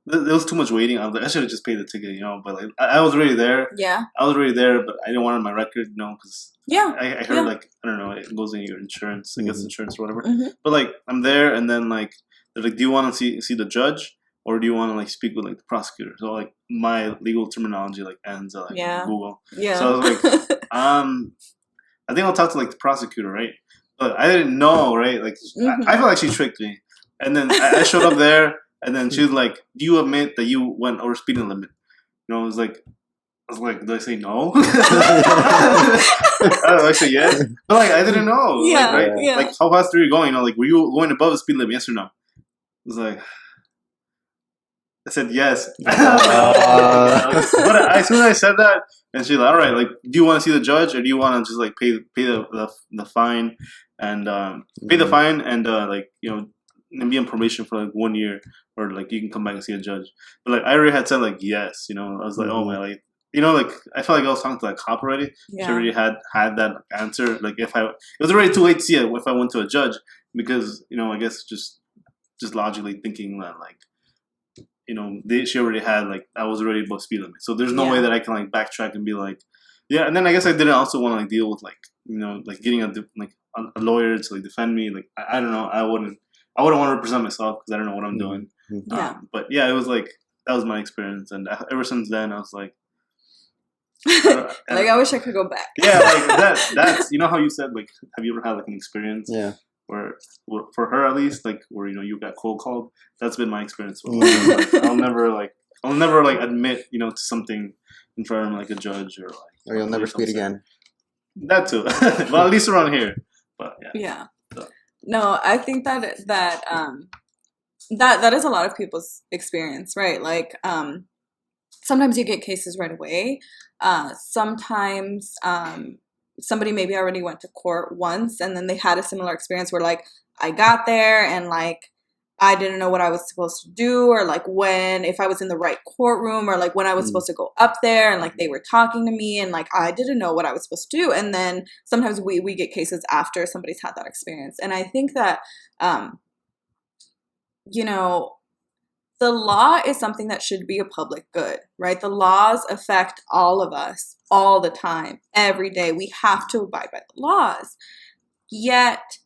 S2: there was too much waiting. I was like, I should have just paid the ticket, but like I was already there.
S3: Yeah.
S2: I was already there, but I didn't want it on my record, because I heard like I don't know, it goes in your insurance, I guess insurance or whatever. But like I'm there, and then like they're like, do you want to see the judge? Or do you want to like speak with like the prosecutor? So like my legal terminology like ends at like Google. Yeah. So I was like, I think I'll talk to like the prosecutor, right? But I didn't know, right? Like I felt like she tricked me. And then I showed up there, and then she was like, "Do you admit that you went over speeding limit?" I was like, do I say no? I say yes, but like I didn't know.
S3: Yeah.
S2: Like, right? Like how fast were you going? Like were you going above the speed limit? Yes or no? I was like. I said yes. But as soon as I said that, and she's like, "All right, like, do you want to see the judge, or do you want to just like pay the fine and pay the fine and and be on probation for like 1 year, or like you can come back and see a judge?" But like I already had said like yes, I was like, oh my, like like I felt like I was talking to that cop already. Yeah. She already had that answer. Like it was already too late to see it if I went to a judge, because I guess just logically thinking that like. She already had like I was already above speed limit, so there's no way that I can like backtrack and be like, yeah. And then I guess I didn't also want to like deal with like like getting a lawyer to like defend me. Like I don't know, I wouldn't want to represent myself because I don't know what I'm doing. But yeah, it was like that was my experience, and ever since then I was like,
S3: I wish I could go back.
S2: Yeah, like that's how you said like, have you ever had like an experience?
S1: Yeah.
S2: Where for her at least, like where you got cold called, that's been my experience. Like, I'll never admit to something in front of like a judge or like.
S1: Or you'll never speed again.
S2: That too, well at least around here. But yeah.
S3: Yeah. So. No, I think that is a lot of people's experience, right? Like sometimes you get cases right away. Sometimes somebody maybe already went to court once, and then they had a similar experience where like I got there and like I didn't know what I was supposed to do, or like if I was in the right courtroom, or like when I was supposed to go up there, and like they were talking to me and like I didn't know what I was supposed to do. And then sometimes we get cases after somebody's had that experience. And I think that the law is something that should be a public good, right? The laws affect all of us all the time, every day. We have to abide by the laws. Yet,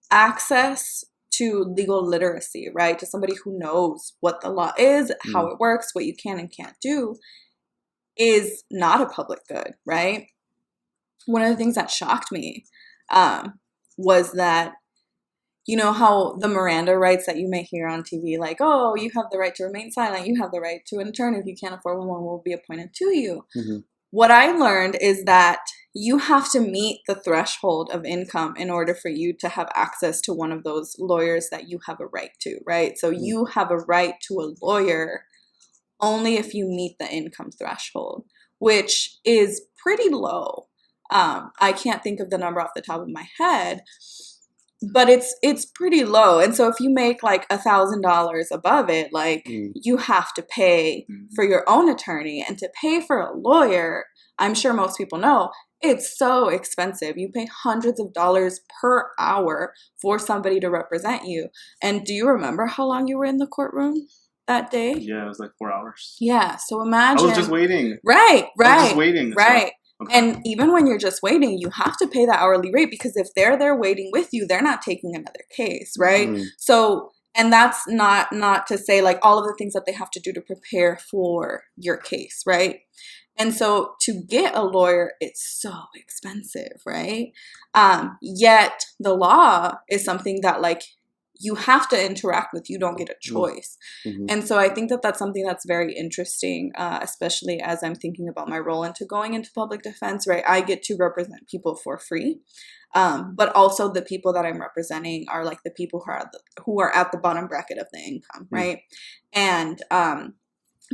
S3: access to legal literacy, right? To somebody who knows what the law is, how it works, what you can and can't do, is not a public good, right? One of the things that shocked me was that you know how the Miranda rights that you may hear on TV, like, oh, you have the right to remain silent, you have the right to an attorney, if you can't afford one will be appointed to you.
S1: Mm-hmm.
S3: What I learned is that you have to meet the threshold of income in order for you to have access to one of those lawyers that you have a right to, right? So you have a right to a lawyer only if you meet the income threshold, which is pretty low. I can't think of the number off the top of my head, but it's pretty low. And so if you make like $1,000 above it, like you have to pay for your own attorney, and to pay for a lawyer, I'm sure most people know, it's so expensive. You pay hundreds of dollars per hour for somebody to represent you. And do you remember how long you were in the courtroom that day?
S2: Yeah, it was like 4 hours.
S3: Yeah, so imagine.
S2: I was just waiting.
S3: Right.
S2: I was just waiting.
S3: Right.
S2: So. Okay.
S3: And even when you're just waiting, you have to pay that hourly rate, because if they're there waiting with you, they're not taking another case, right? So, and that's not to say like all of the things that they have to do to prepare for your case, right? And so to get a lawyer, it's so expensive, right? Yet the law is something that like you have to interact with. You don't get a choice. And so I think that that's something that's very interesting, especially as I'm thinking about my role into going into public defense, right? I get to represent people for free. But also the people that I'm representing are like the people who are at the bottom bracket of the income, right? And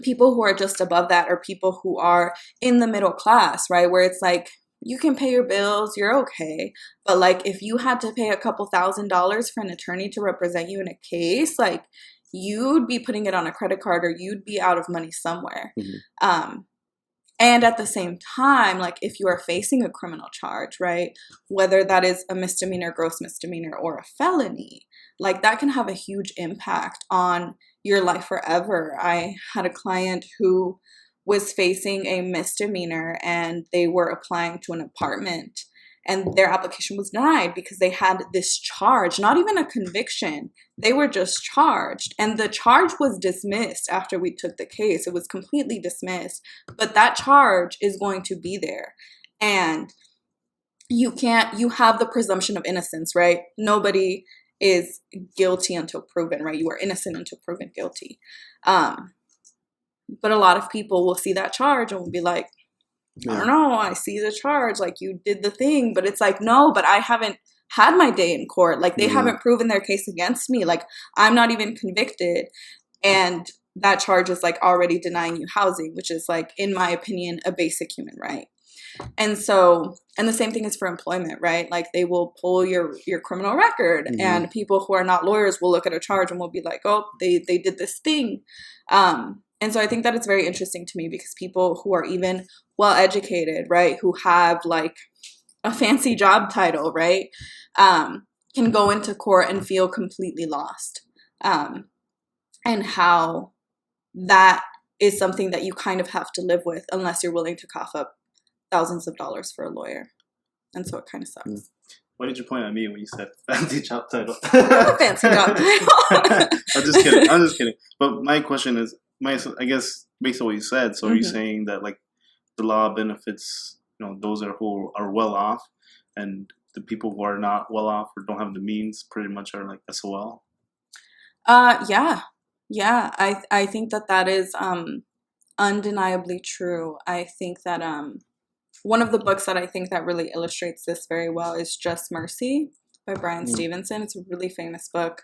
S3: people who are just above that are people who are in the middle class, right? Where it's like, you can pay your bills, you're okay. But like if you had to pay a couple $1,000s for an attorney to represent you in a case, like you'd be putting it on a credit card, or you'd be out of money somewhere. And at the same time, like if you are facing a criminal charge, right, whether that is a misdemeanor, gross misdemeanor, or a felony, like that can have a huge impact on your life forever. I had a client who was facing a misdemeanor, and they were applying to an apartment, and their application was denied because they had this charge, not even a conviction. They were just charged, and the charge was dismissed after we took the case. It was completely dismissed, but that charge is going to be there. And you have the presumption of innocence, right? Nobody is guilty until proven, right? You are innocent until proven guilty. But a lot of people will see that charge and will be like, I don't know, I see the charge, like you did the thing, but it's like, no, but I haven't had my day in court. Like they haven't proven their case against me. Like I'm not even convicted. And that charge is like already denying you housing, which is like, in my opinion, a basic human right. And so, and the same thing is for employment, right? Like they will pull your criminal record, and people who are not lawyers will look at a charge and will be like, oh, they did this thing. And so I think that it's very interesting to me, because people who are even well educated, right, who have like a fancy job title, right, can go into court and feel completely lost. And how that is something that you kind of have to live with unless you're willing to cough up thousands of dollars for a lawyer. And so it kind of sucks.
S2: Why did you point at me when you said fancy job title?
S3: I'm a fancy job title.
S2: I'm just kidding. But my question is, I guess based on what you said, so are you saying that like the law benefits, those who are well off, and the people who are not well off or don't have the means pretty much are like SOL?
S3: Yeah. I think that is undeniably true. I think that one of the books that I think that really illustrates this very well is Just Mercy by Brian Stevenson. It's a really famous book.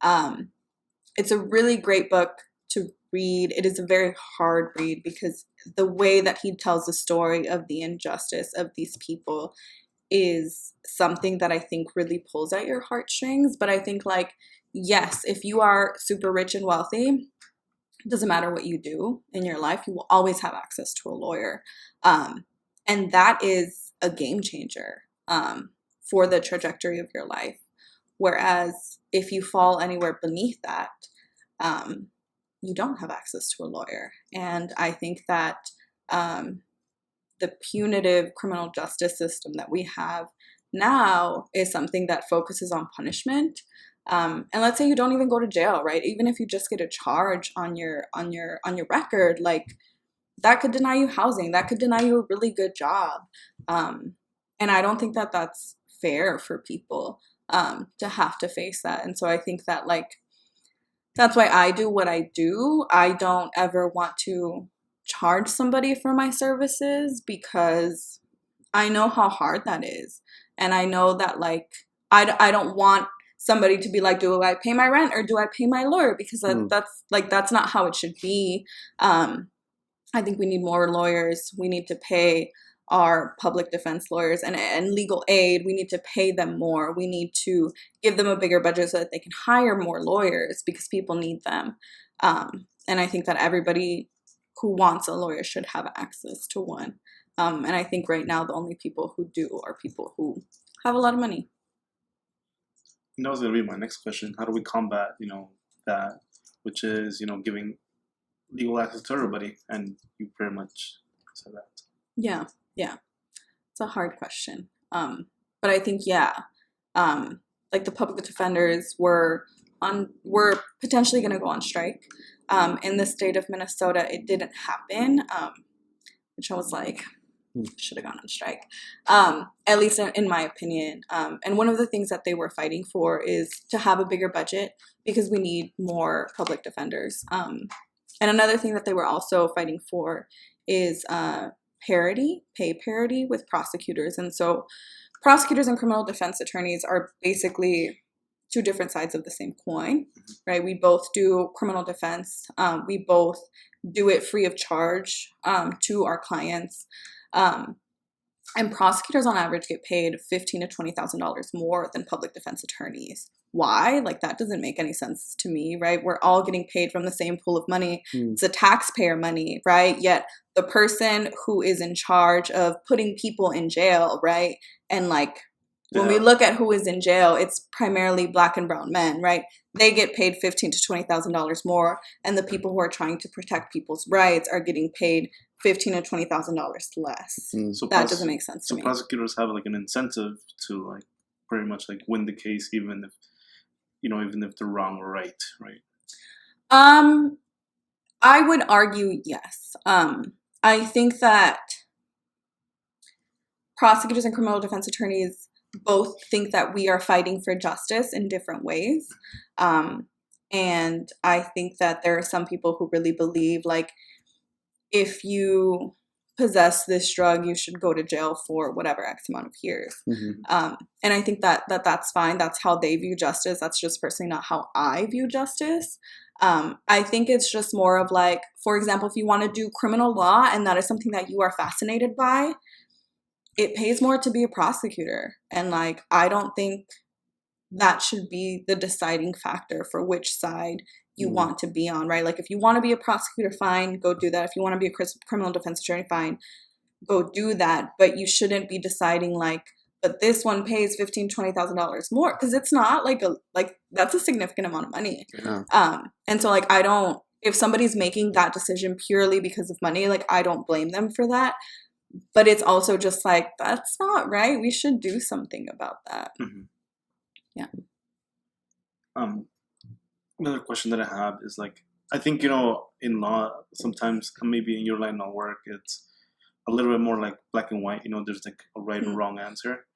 S3: It's a really great book to read. It is a very hard read, because the way that he tells the story of the injustice of these people is something that I think really pulls at your heartstrings. But I think like, yes, if you are super rich and wealthy, it doesn't matter what you do in your life, you will always have access to a lawyer. And that is a game changer for the trajectory of your life. Whereas if you fall anywhere beneath that, you don't have access to a lawyer. And I think that the punitive criminal justice system that we have now is something that focuses on punishment. And let's say you don't even go to jail, right? Even if you just get a charge on your record, like that could deny you housing, that could deny you a really good job. And I don't think that that's fair for people. to have to face that. And so I think that like that's why I do what I do. I don't ever want to charge somebody for my services because I know how hard that is. And I know that like I don't want somebody to be like, do I pay my rent or do I pay my lawyer? Because that's not how it should be. I think we need more lawyers. We need to pay our public defense lawyers and legal aid. We need to pay them more. We need to give them a bigger budget so that they can hire more lawyers because people need them. And I think that everybody who wants a lawyer should have access to one. And I think right now the only people who do are people who have a lot of money.
S2: That was going to be my next question. How do we combat, that, which is, giving legal access to everybody? And you very much said that.
S3: Yeah. It's a hard question. But I think, like the public defenders were potentially going to go on strike. In the state of Minnesota, it didn't happen, which I was like, should have gone on strike, at least in my opinion. And one of the things that they were fighting for is to have a bigger budget because we need more public defenders. And another thing that they were also fighting for is pay parity with prosecutors. And so prosecutors and criminal defense attorneys are basically two different sides of the same coin, right? We both do criminal defense. We both do it free of charge to our clients. And prosecutors on average get paid $15,000 to $20,000 more than public defense attorneys. Why? Like, that doesn't make any sense to me, right? We're all getting paid from the same pool of money. It's a taxpayer money, right? Yet the person who is in charge of putting people in jail, right? And like, when we look at who is in jail, it's primarily Black and brown men, right? They get paid $15,000 to $20,000 more, and the people who are trying to protect people's rights are getting paid $15,000 to $20,000 less.
S2: So
S3: that doesn't make sense to me.
S2: So prosecutors have like an incentive to like pretty much like win the case, even if they're wrong or right?
S3: I would argue yes. I think that prosecutors and criminal defense attorneys both think that we are fighting for justice in different ways. And I think that there are some people who really believe like if you possess this drug, you should go to jail for whatever X amount of years. And I think that's fine. That's how they view justice. That's just personally not how I view justice. I think it's just more of like, for example, if you want to do criminal law and that is something that you are fascinated by, it pays more to be a prosecutor. And like, I don't think that should be the deciding factor for which side you want to be on, right? Like if you want to be a prosecutor, fine, go do that. If you want to be a criminal defense attorney, fine, go do that. But you shouldn't be deciding like, but this one pays $15,000 to $20,000 more, because it's not like that's a significant amount of money. And so like if somebody's making that decision purely because of money, like I don't blame them for that. But it's also just like, that's not right. We should do something about that. Yeah.
S2: Another question that I have is like, I think, in law, sometimes maybe in your line of work, it's a little bit more like black and white, there's like a right or wrong answer.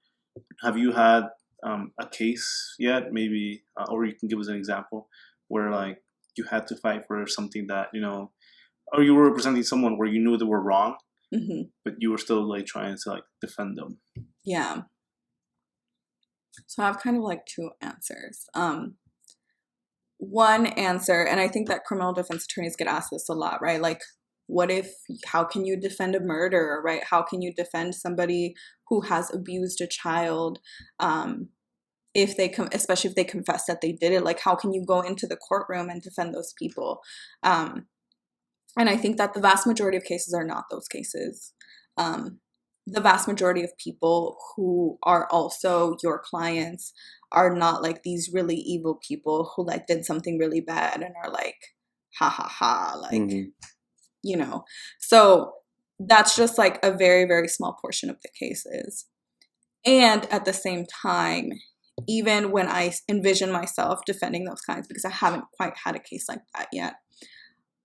S2: Have you had a case yet, maybe, or you can give us an example where like you had to fight for something that, or you were representing someone where you knew they were wrong, but you were still like trying to like defend them?
S3: Yeah. So I have kind of like two answers. One answer, and I think that criminal defense attorneys get asked this a lot, right? Like, how can you defend a murderer, right? How can you defend somebody who has abused a child? Especially if they confess that they did it, like how can you go into the courtroom and defend those people? And I think that the vast majority of cases are not those cases. The vast majority of people who are also your clients are not like these really evil people who like did something really bad and are like, ha ha ha, like, so that's just like a very, very small portion of the cases. And at the same time, even when I envision myself defending those kinds, because I haven't quite had a case like that yet,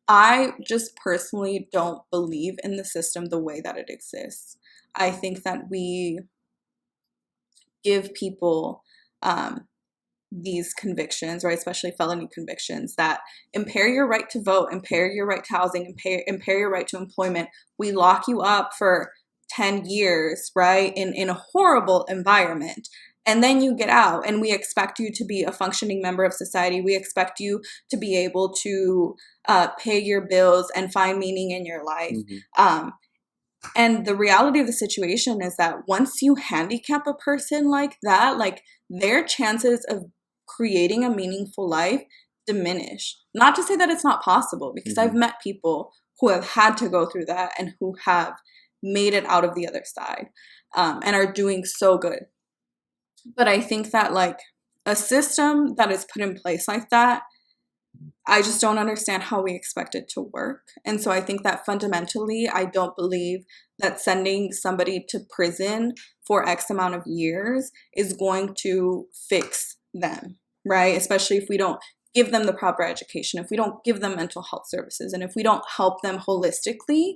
S3: I just personally don't believe in the system the way that it exists. I think that we give people these convictions, right, especially felony convictions that impair your right to vote, impair your right to housing, impair your right to employment. We lock you up for 10 years, right, in a horrible environment. And then you get out and we expect you to be a functioning member of society. We expect you to be able to pay your bills and find meaning in your life. And the reality of the situation is that once you handicap a person like that, like their chances of creating a meaningful life diminish. Not to say that it's not possible, because I've met people who have had to go through that and who have made it out of the other side and are doing so good. But I think that like a system that is put in place like that, I just don't understand how we expect it to work. And so I think that fundamentally, I don't believe that sending somebody to prison for X amount of years is going to fix them, right? Especially if we don't give them the proper education, if we don't give them mental health services, and if we don't help them holistically.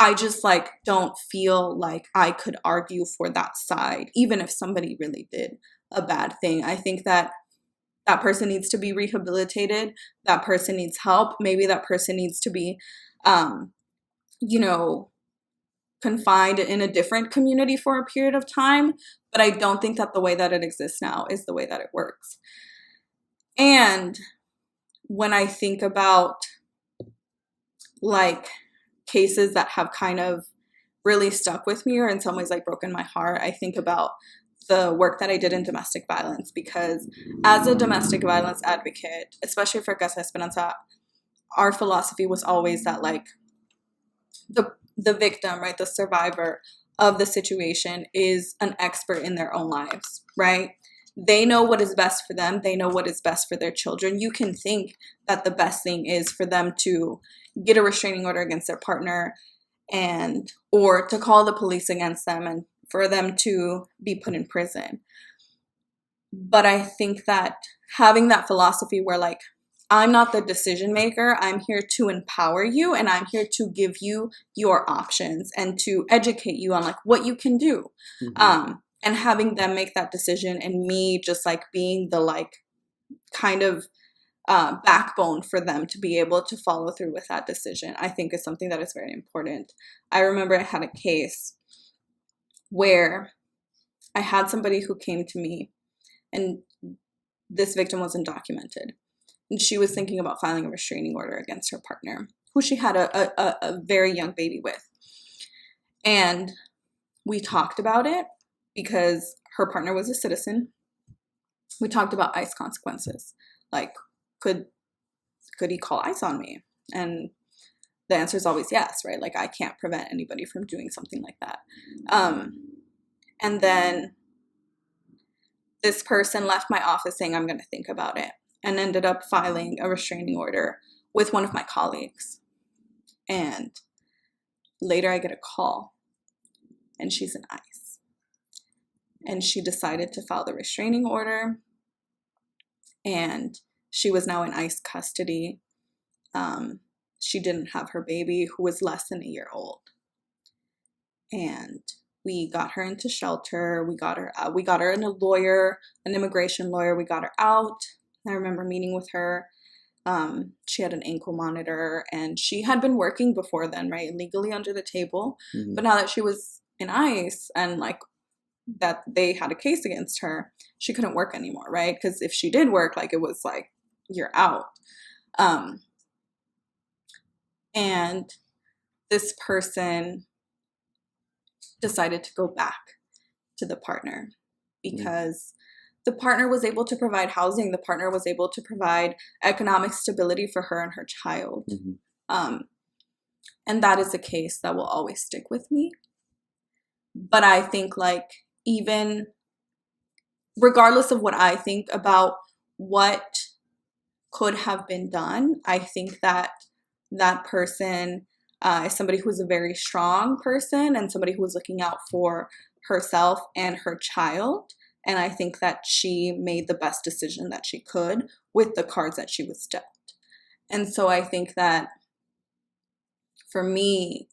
S3: I just like don't feel like I could argue for that side, even if somebody really did a bad thing. I think that that person needs to be rehabilitated. That person needs help. Maybe that person needs to be, confined in a different community for a period of time. But I don't think that the way that it exists now is the way that it works. And when I think about like cases that have kind of really stuck with me or in some ways like broken my heart, I think about the work that I did in domestic violence, because as a domestic violence advocate, especially for Casa Esperanza, our philosophy was always that like the victim, right, the survivor of the situation is an expert in their own lives, right? They know what is best for them. They know what is best for their children. You can think that the best thing is for them to get a restraining order against their partner or to call the police against them and for them to be put in prison. But I think that having that philosophy where like, I'm not the decision maker, I'm here to empower you and I'm here to give you your options and to educate you on like what you can do. And having them make that decision and me just like being the like kind of backbone for them to be able to follow through with that decision, I think is something that is very important. I remember I had a case where I had somebody who came to me and this victim wasn't documented. And she was thinking about filing a restraining order against her partner, who she had a very young baby with. And we talked about it because her partner was a citizen. We talked about ICE consequences. Like, could he call ICE on me? And the answer is always yes, right? Like, I can't prevent anybody from doing something like that. And then this person left my office saying, I'm going to think about it, and ended up filing a restraining order with one of my colleagues. And later I get a call, and she's in ICE. And she decided to file the restraining order, and she was now in ICE custody. She didn't have her baby, who was less than a year old. And we got her into shelter. We got her in a lawyer, an immigration lawyer. We got her out. I remember meeting with her. She had an ankle monitor, and she had been working before then, right, legally under the table. But now that she was in ICE and like that they had a case against her, she couldn't work anymore, right? Because if she did work, like it was like, you're out. And this person decided to go back to the partner because the partner was able to provide housing. The partner was able to provide economic stability for her and her child. And that is a case that will always stick with me. But I think like even regardless of what I think about what could have been done, I think that that person is somebody who's a very strong person and somebody who was looking out for herself and her child. And I think that she made the best decision that she could with the cards that she was dealt. And so I think that for me,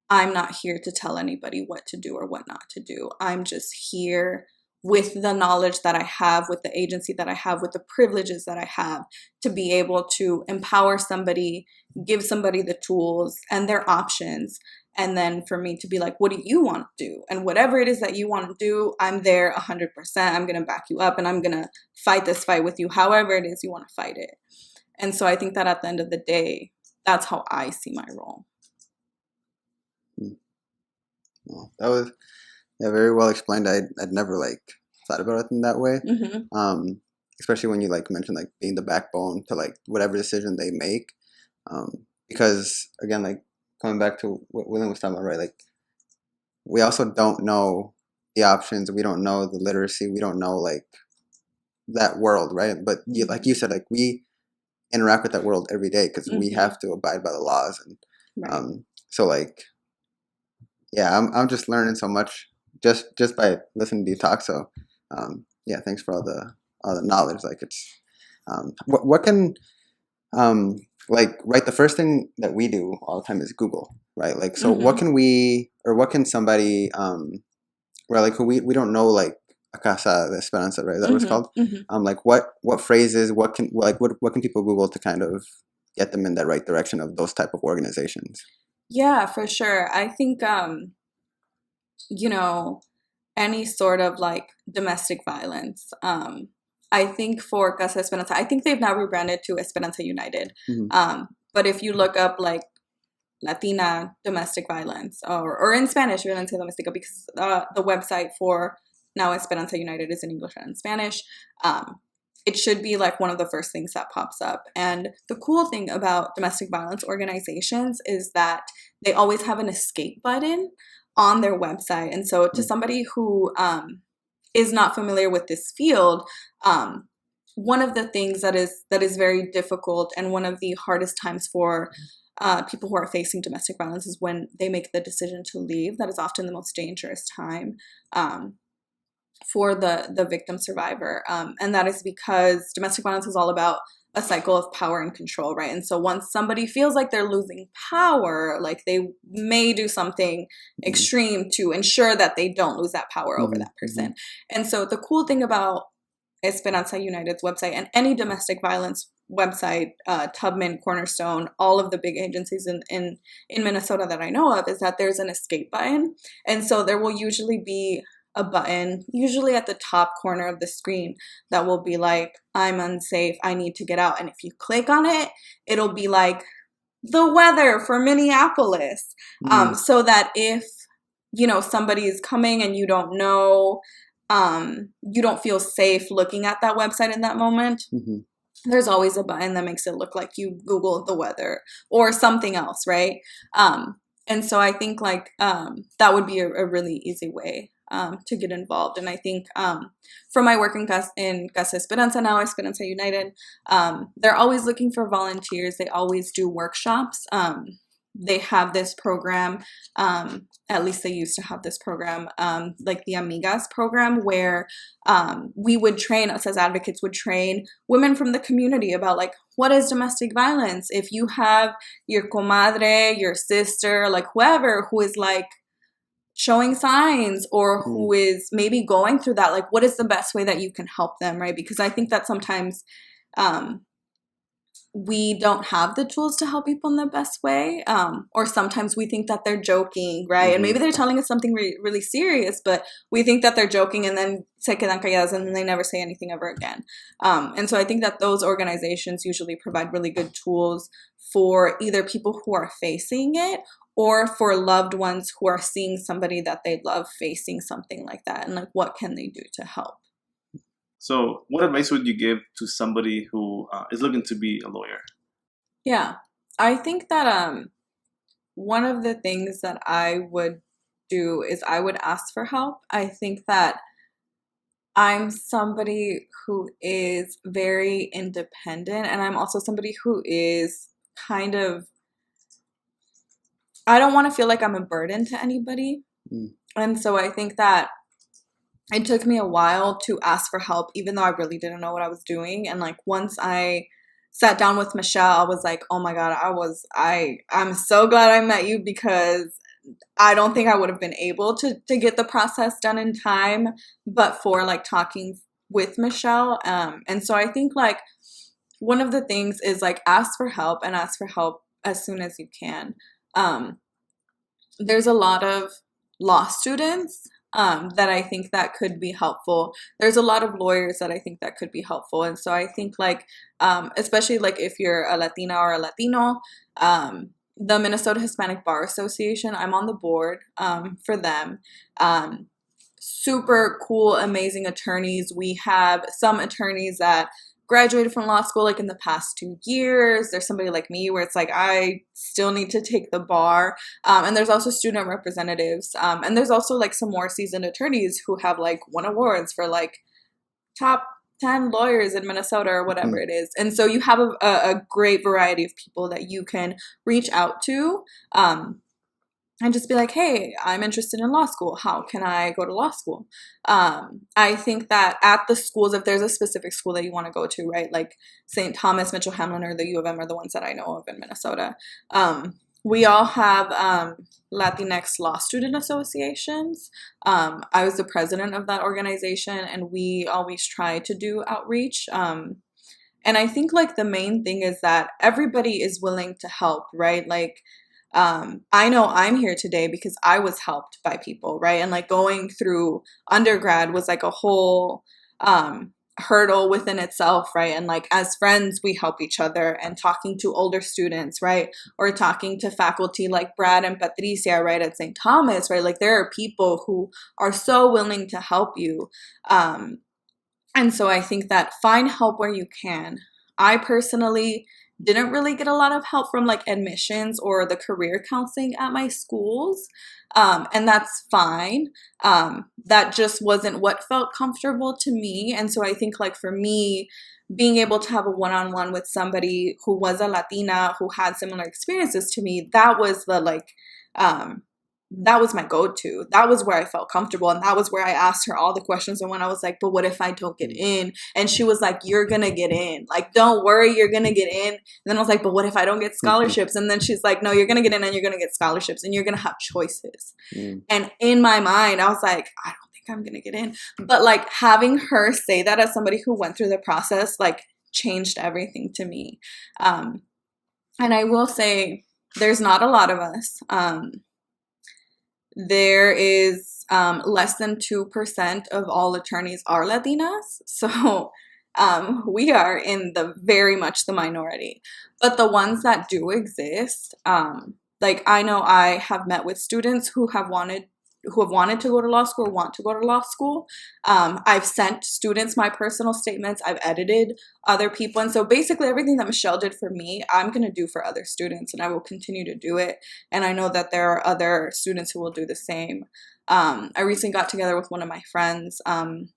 S3: I'm not here to tell anybody what to do or what not to do. I'm just here with the knowledge that I have, with the agency that I have, with the privileges that I have, to be able to empower somebody, give somebody the tools and their options. And then for me to be like, what do you want to do? And whatever it is that you want to do, I'm there 100%. I'm going to back you up and I'm going to fight this fight with you, however it is you want to fight it. And so I think that at the end of the day, that's how I see my role.
S1: Well, that was very well explained. I'd never like thought about it in that way. Especially when you like mentioned like being the backbone to like whatever decision they make. Because again, like coming back to what William was talking about, right? Like we also don't know the options. We don't know the literacy. We don't know like that world, right? But like you said, like we interact with that world every day because we have to abide by the laws, and so like yeah, I'm just learning so much just by listening to you talk. So yeah, thanks for all the knowledge. Like it's what can like right, the first thing that we do all the time is Google, right? Like so what can we, or what can somebody right, like who we don't know, like a Casa de Esperanza, right? Is that what it's called? Like what phrases, what can people Google to kind of get them in that right direction of those type of organizations?
S3: Yeah, for sure. I think you know, any sort of like domestic violence. I think for Casa Esperanza, I think they've now rebranded to Esperanza United. But if you look up like Latina domestic violence, or in Spanish, Violencia Doméstica, because the website for now Esperanza United is in English and in Spanish, it should be like one of the first things that pops up. And the cool thing about domestic violence organizations is that they always have an escape button on their website. And so to somebody who is not familiar with this field, one of the things that is very difficult and one of the hardest times for people who are facing domestic violence is when they make the decision to leave. That is often the most dangerous time for the victim survivor. And that is because domestic violence is all about a cycle of power and control, right? And so once somebody feels like they're losing power, like they may do something extreme to ensure that they don't lose that power over that person. And so the cool thing about Esperanza United's website and any domestic violence website, Tubman, Cornerstone, all of the big agencies in Minnesota that I know of, is that there's an escape button. And so there will usually be a button, usually at the top corner of the screen, that will be like, I'm unsafe, I need to get out. And if you click on it, it'll be like the weather for Minneapolis. So that if, you know, somebody is coming and you don't know, you don't feel safe looking at that website in that moment, there's always a button that makes it look like you Googled the weather or something else, right? And so I think like that would be a really easy way to get involved. And I think from my work in Casa Esperanza, now Esperanza United, they're always looking for volunteers. They always do workshops. They have this program, at least they used to have this program, like the Amigas program, where we would train, us as advocates would train women from the community about like, what is domestic violence? If you have your comadre, your sister, like whoever who is like showing signs or who is maybe going through that, like what is the best way that you can help them, right? Because I think that sometimes we don't have the tools to help people in the best way, or sometimes we think that they're joking, right? And maybe they're telling us something really serious, but we think that they're joking and then se quedan calladas and then they never say anything ever again. And so I think that those organizations usually provide really good tools for either people who are facing it or for loved ones who are seeing somebody that they love facing something like that, and like what can they do to help.
S2: So what advice would you give to somebody who is looking to be a lawyer?
S3: Yeah, I think that one of the things that I would do is I would ask for help. I think that I'm somebody who is very independent, and I'm also somebody who is kind of, I don't want to feel like I'm a burden to anybody. And so I think that it took me a while to ask for help, even though I really didn't know what I was doing. And like once I sat down with Michelle, I was like, oh my God, I'm so glad I met you, because I don't think I would have been able to get the process done in time, but for like talking with Michelle. And so I think like one of the things is like ask for help and ask for help as soon as you can. There's a lot of law students that I think that could be helpful. There's a lot of lawyers that I think that could be helpful. And so I think like, especially like if you're a Latina or a Latino, the Minnesota Hispanic Bar Association, I'm on the board for them. Super cool, amazing attorneys. We have some attorneys that graduated from law school like in the past 2 years. There's somebody like me where it's like I still need to take the bar. And there's also student representatives. And there's also like some more seasoned attorneys who have like won awards for like top 10 lawyers in Minnesota or whatever it is. And so you have a great variety of people that you can reach out to. And just be like, hey, I'm interested in law school. How can I go to law school? I think that at the schools, if there's a specific school that you want to go to, right, like St. Thomas, Mitchell Hamlin, or the U of M are the ones that I know of in Minnesota. We all have Latinx law student associations. I was the president of that organization, and we always try to do outreach. And I think like the main thing is that everybody is willing to help, right? Like, I know I'm here today because I was helped by people, right? And like going through undergrad was like a whole hurdle within itself, right? And like as friends, we help each other, and talking to older students, right? Or talking to faculty like Brad and Patricia, right, at St. Thomas, right? Like there are people who are so willing to help you. And so I think that find help where you can. I personally didn't really get a lot of help from like admissions or the career counseling at my schools. And that's fine. That just wasn't what felt comfortable to me. And so I think like for me, being able to have a one-on-one with somebody who was a Latina, who had similar experiences to me, that was the like, that was my go-to. That was where I felt comfortable. And that was where I asked her all the questions. And when I was like, but what if I don't get in? And she was like, you're going to get in. Like, don't worry, you're going to get in. And then I was like, but what if I don't get scholarships? And then she's like, no, you're going to get in and you're going to get scholarships and you're going to have choices. And in my mind, I was like, I don't think I'm going to get in. But like having her say that as somebody who went through the process, like changed everything to me. And I will say there's not a lot of us. There is less than 2% of all attorneys are Latinas. So we are in the very much the minority. But the ones that do exist, like I know I have met with students who have wanted to go to law school or want to go to law school. I've sent students my personal statements. I've edited other people. And so basically everything that Michelle did for me, I'm going to do for other students, and I will continue to do it. And I know that there are other students who will do the same. I recently got together with one of my friends. And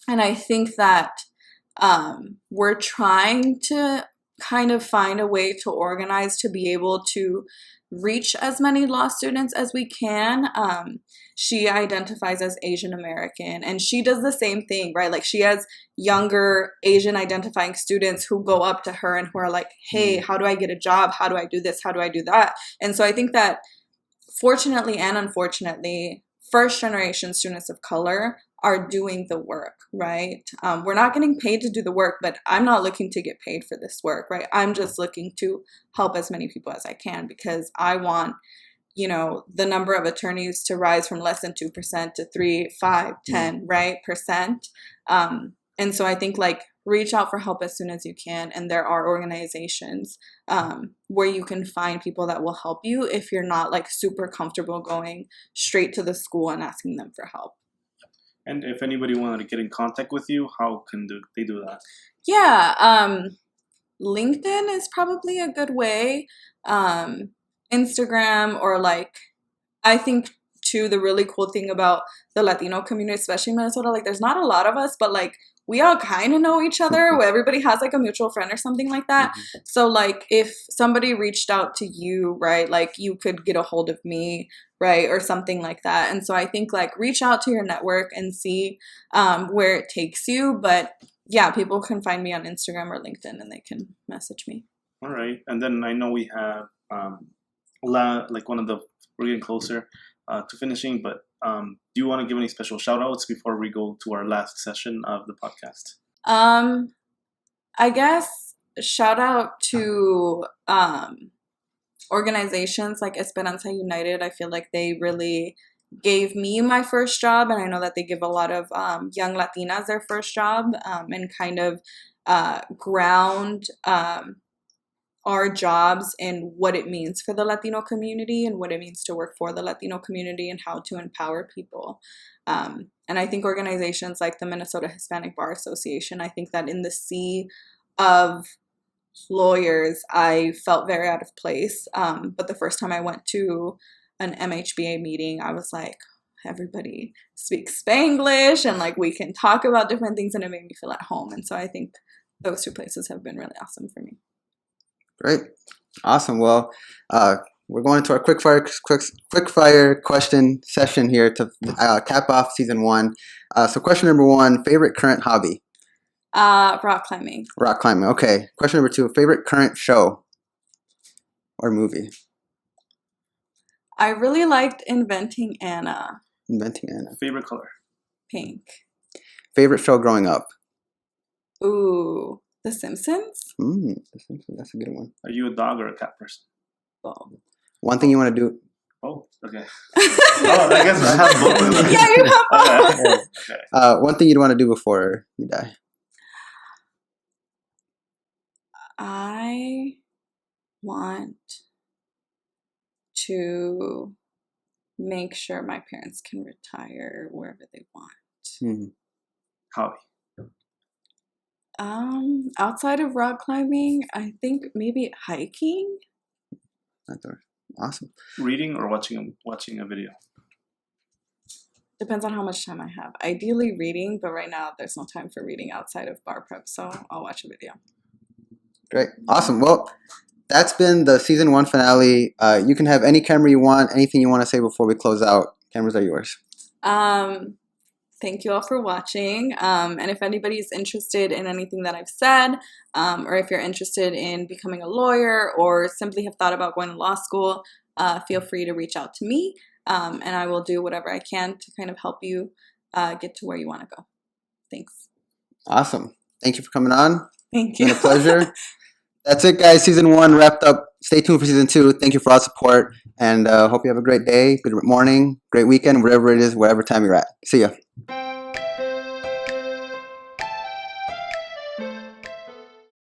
S3: I think that we're trying to kind of find a way to organize to be able to reach as many law students as we can. She identifies as Asian American, and she does the same thing, right? Like she has younger Asian identifying students who go up to her and who are like, hey, how do I get a job? How do I do this? How do I do that? And so I think that fortunately and unfortunately, first generation students of color are doing the work, right? We're not getting paid to do the work, but I'm not looking to get paid for this work, right? I'm just looking to help as many people as I can because I want, you know, the number of attorneys to rise from less than 2% to 3, 5, 10, right, percent. And so I think like reach out for help as soon as you can. And there are organizations where you can find people that will help you if you're not like super comfortable going straight to the school and asking them for help.
S2: And if anybody wanted to get in contact with you, how can they do that?
S3: Yeah, LinkedIn is probably a good way. Instagram, or like, I think too, the really cool thing about the Latino community, especially in Minnesota, like there's not a lot of us, but like we all kind of know each other. Where everybody has like a mutual friend or something like that. So like if somebody reached out to you, right, like you could get a hold of me, right, or something like that. And so I think like reach out to your network and see where it takes you. But yeah, people can find me on Instagram or LinkedIn and they can message me.
S2: All right. And then I know we have we're getting closer to finishing, but do you want to give any special shout outs before we go to our last session of the podcast?
S3: I guess shout out to organizations like Esperanza United. I feel like they really gave me my first job, and I know that they give a lot of young Latinas their first job, and kind of ground our jobs in what it means for the Latino community and what it means to work for the Latino community and how to empower people. And I think organizations like the Minnesota Hispanic Bar Association, I think that in the sea of lawyers, I felt very out of place. But the first time I went to an MHBA meeting, I was like, everybody speaks Spanglish and like we can talk about different things, and it made me feel at home. And so I think those two places have been really awesome for me.
S1: Great. Awesome. Well, we're going into our quick fire question session here to cap off season 1. So question number 1, favorite current hobby?
S3: Rock climbing.
S1: Rock climbing. Okay. Question number 2, favorite current show or movie?
S3: I really liked Inventing Anna.
S1: Inventing Anna.
S2: Favorite color?
S3: Pink.
S1: Favorite show growing up?
S3: Ooh, The Simpsons?
S1: The Simpsons. That's a good one.
S2: Are you a dog or a cat person?
S3: Both.
S1: One thing you want to do?
S2: Oh, okay. Oh, I guess I have both.
S3: Yeah, you have both.
S2: Okay.
S1: One thing you'd want to do before you die?
S3: I want to make sure my parents can retire wherever they want.
S2: Hobby?
S3: Outside of rock climbing, I think maybe hiking.
S1: Awesome.
S2: Reading or watching a video?
S3: Depends on how much time I have. Ideally reading, but right now there's no time for reading outside of bar prep, so I'll watch a video.
S1: Great. Awesome. Well, that's been the season 1 finale. You can have any camera you want, anything you want to say before we close out. Cameras are yours.
S3: Thank you all for watching. And if anybody's interested in anything that I've said, or if you're interested in becoming a lawyer or simply have thought about going to law school, feel free to reach out to me, and I will do whatever I can to kind of help you get to where you want to go. Thanks.
S1: Awesome. Thank you for coming on.
S3: Thank you.
S1: It's been a pleasure. That's it, guys. Season 1 wrapped up. Stay tuned for season 2. Thank you for all the support, and hope you have a great day, good morning, great weekend, wherever it is, wherever time you're at. See ya.